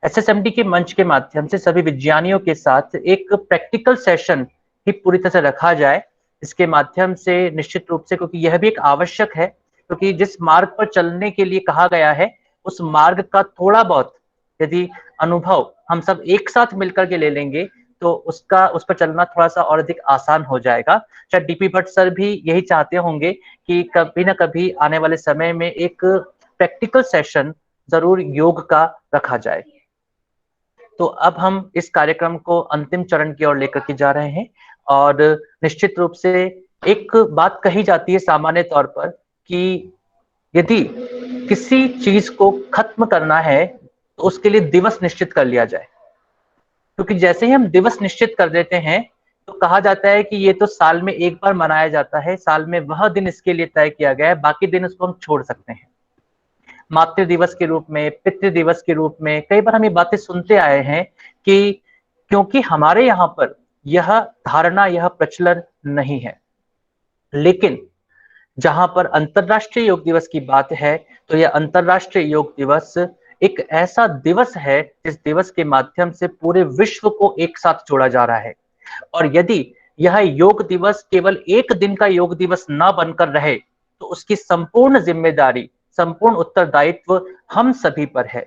SSMD के मंच के माध्यम से सभी विज्ञानियों के साथ एक प्रैक्टिकल सेशन ही पूरी तरह से रखा जाए। इसके माध्यम से निश्चित रूप से, क्योंकि यह भी एक आवश्यक है, क्योंकि जिस मार्ग पर चलने के लिए कहा गया है उस मार्ग का थोड़ा बहुत यदि अनुभव हम सब एक साथ मिलकर के ले लेंगे तो उस पर चलना थोड़ा सा और अधिक आसान हो जाएगा। शायद डीपी भट्ट सर भी यही चाहते होंगे कि कभी ना कभी आने वाले समय में एक प्रैक्टिकल सेशन जरूर योग का रखा जाए। तो अब हम इस कार्यक्रम को अंतिम चरण की ओर लेकर के जा रहे हैं, और निश्चित रूप से एक बात कही जाती है सामान्य तौर पर कि यदि किसी चीज को खत्म करना है तो उसके लिए दिवस निश्चित कर लिया जाए, क्योंकि जैसे ही हम दिवस निश्चित कर देते हैं तो कहा जाता है कि ये तो साल में एक बार मनाया जाता है, साल में वह दिन इसके लिए तय किया गया है, बाकी दिन उसको हम छोड़ सकते हैं। मातृ दिवस के रूप में, पितृ दिवस के रूप में कई बार हम ये बातें सुनते आए हैं कि क्योंकि हमारे यहाँ पर यह धारणा, यह प्रचलन नहीं है। लेकिन जहां पर अंतरराष्ट्रीय योग दिवस की बात है तो यह अंतरराष्ट्रीय योग दिवस एक ऐसा दिवस है जिस दिवस के माध्यम से पूरे विश्व को एक साथ जोड़ा जा रहा है। और यदि यह योग दिवस केवल एक दिन का योग दिवस न बनकर रहे तो उसकी संपूर्ण जिम्मेदारी, संपूर्ण उत्तरदायित्व हम सभी पर है।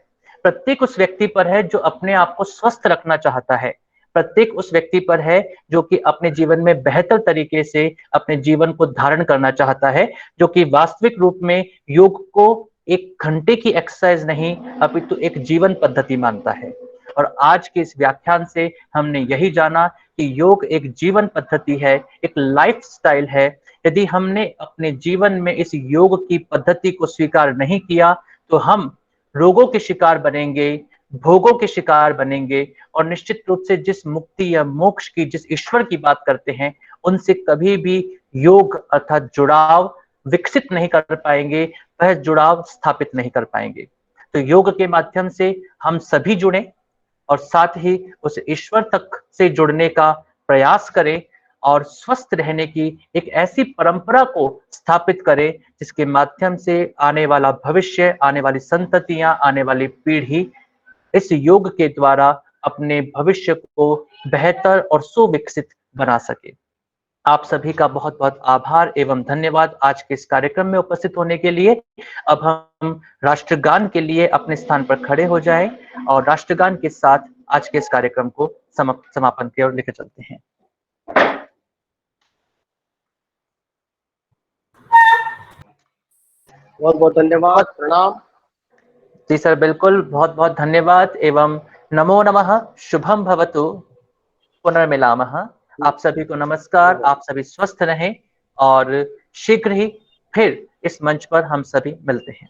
प्रत्येक उस व्यक्ति पर है जो अपने आप को स्वस्थ रखना चाहता है, प्रत्येक उस व्यक्ति पर है जो कि अपने जीवन में बेहतर तरीके से अपने जीवन को धारण करना चाहता है, जो कि वास्तविक रूप में योग को एक घंटे की एक्सरसाइज नहीं अपितु एक जीवन पद्धति मानता है। और आज के इस व्याख्यान से हमने यही जाना कि योग एक जीवन पद्धति है, एक लाइफस्टाइल है। यदि हमने अपने जीवन में इस योग की पद्धति को स्वीकार नहीं किया तो हम रोगों के शिकार बनेंगे, भोगों के शिकार बनेंगे, और निश्चित रूप से जिस मुक्ति या मोक्ष की, जिस ईश्वर की बात करते हैं, उनसे कभी भी योग अर्थात जुड़ाव विकसित नहीं कर पाएंगे, वह जुड़ाव स्थापित नहीं कर पाएंगे। तो योग के माध्यम से हम सभी जुड़े और साथ ही उस ईश्वर तक से जुड़ने का प्रयास करें और स्वस्थ रहने की एक ऐसी परंपरा को स्थापित करें जिसके माध्यम से आने वाला भविष्य, आने वाली संततियां, आने वाली पीढ़ी इस योग के द्वारा अपने भविष्य को बेहतर और सुविकसित बना सके। आप सभी का बहुत बहुत आभार एवं धन्यवाद आज के इस कार्यक्रम में उपस्थित होने के लिए। अब हम राष्ट्रगान के लिए अपने स्थान पर खड़े हो जाएं और राष्ट्रगान के साथ आज के इस कार्यक्रम को समापन की ओर लेकर चलते हैं। बहुत बहुत धन्यवाद, प्रणाम। जी सर, बिल्कुल, बहुत बहुत धन्यवाद एवं नमो नमः, शुभम भवतु, पुनर्मिलामः। आप सभी को नमस्कार, आप सभी स्वस्थ रहें और शीघ्र ही फिर इस मंच पर हम सभी मिलते हैं।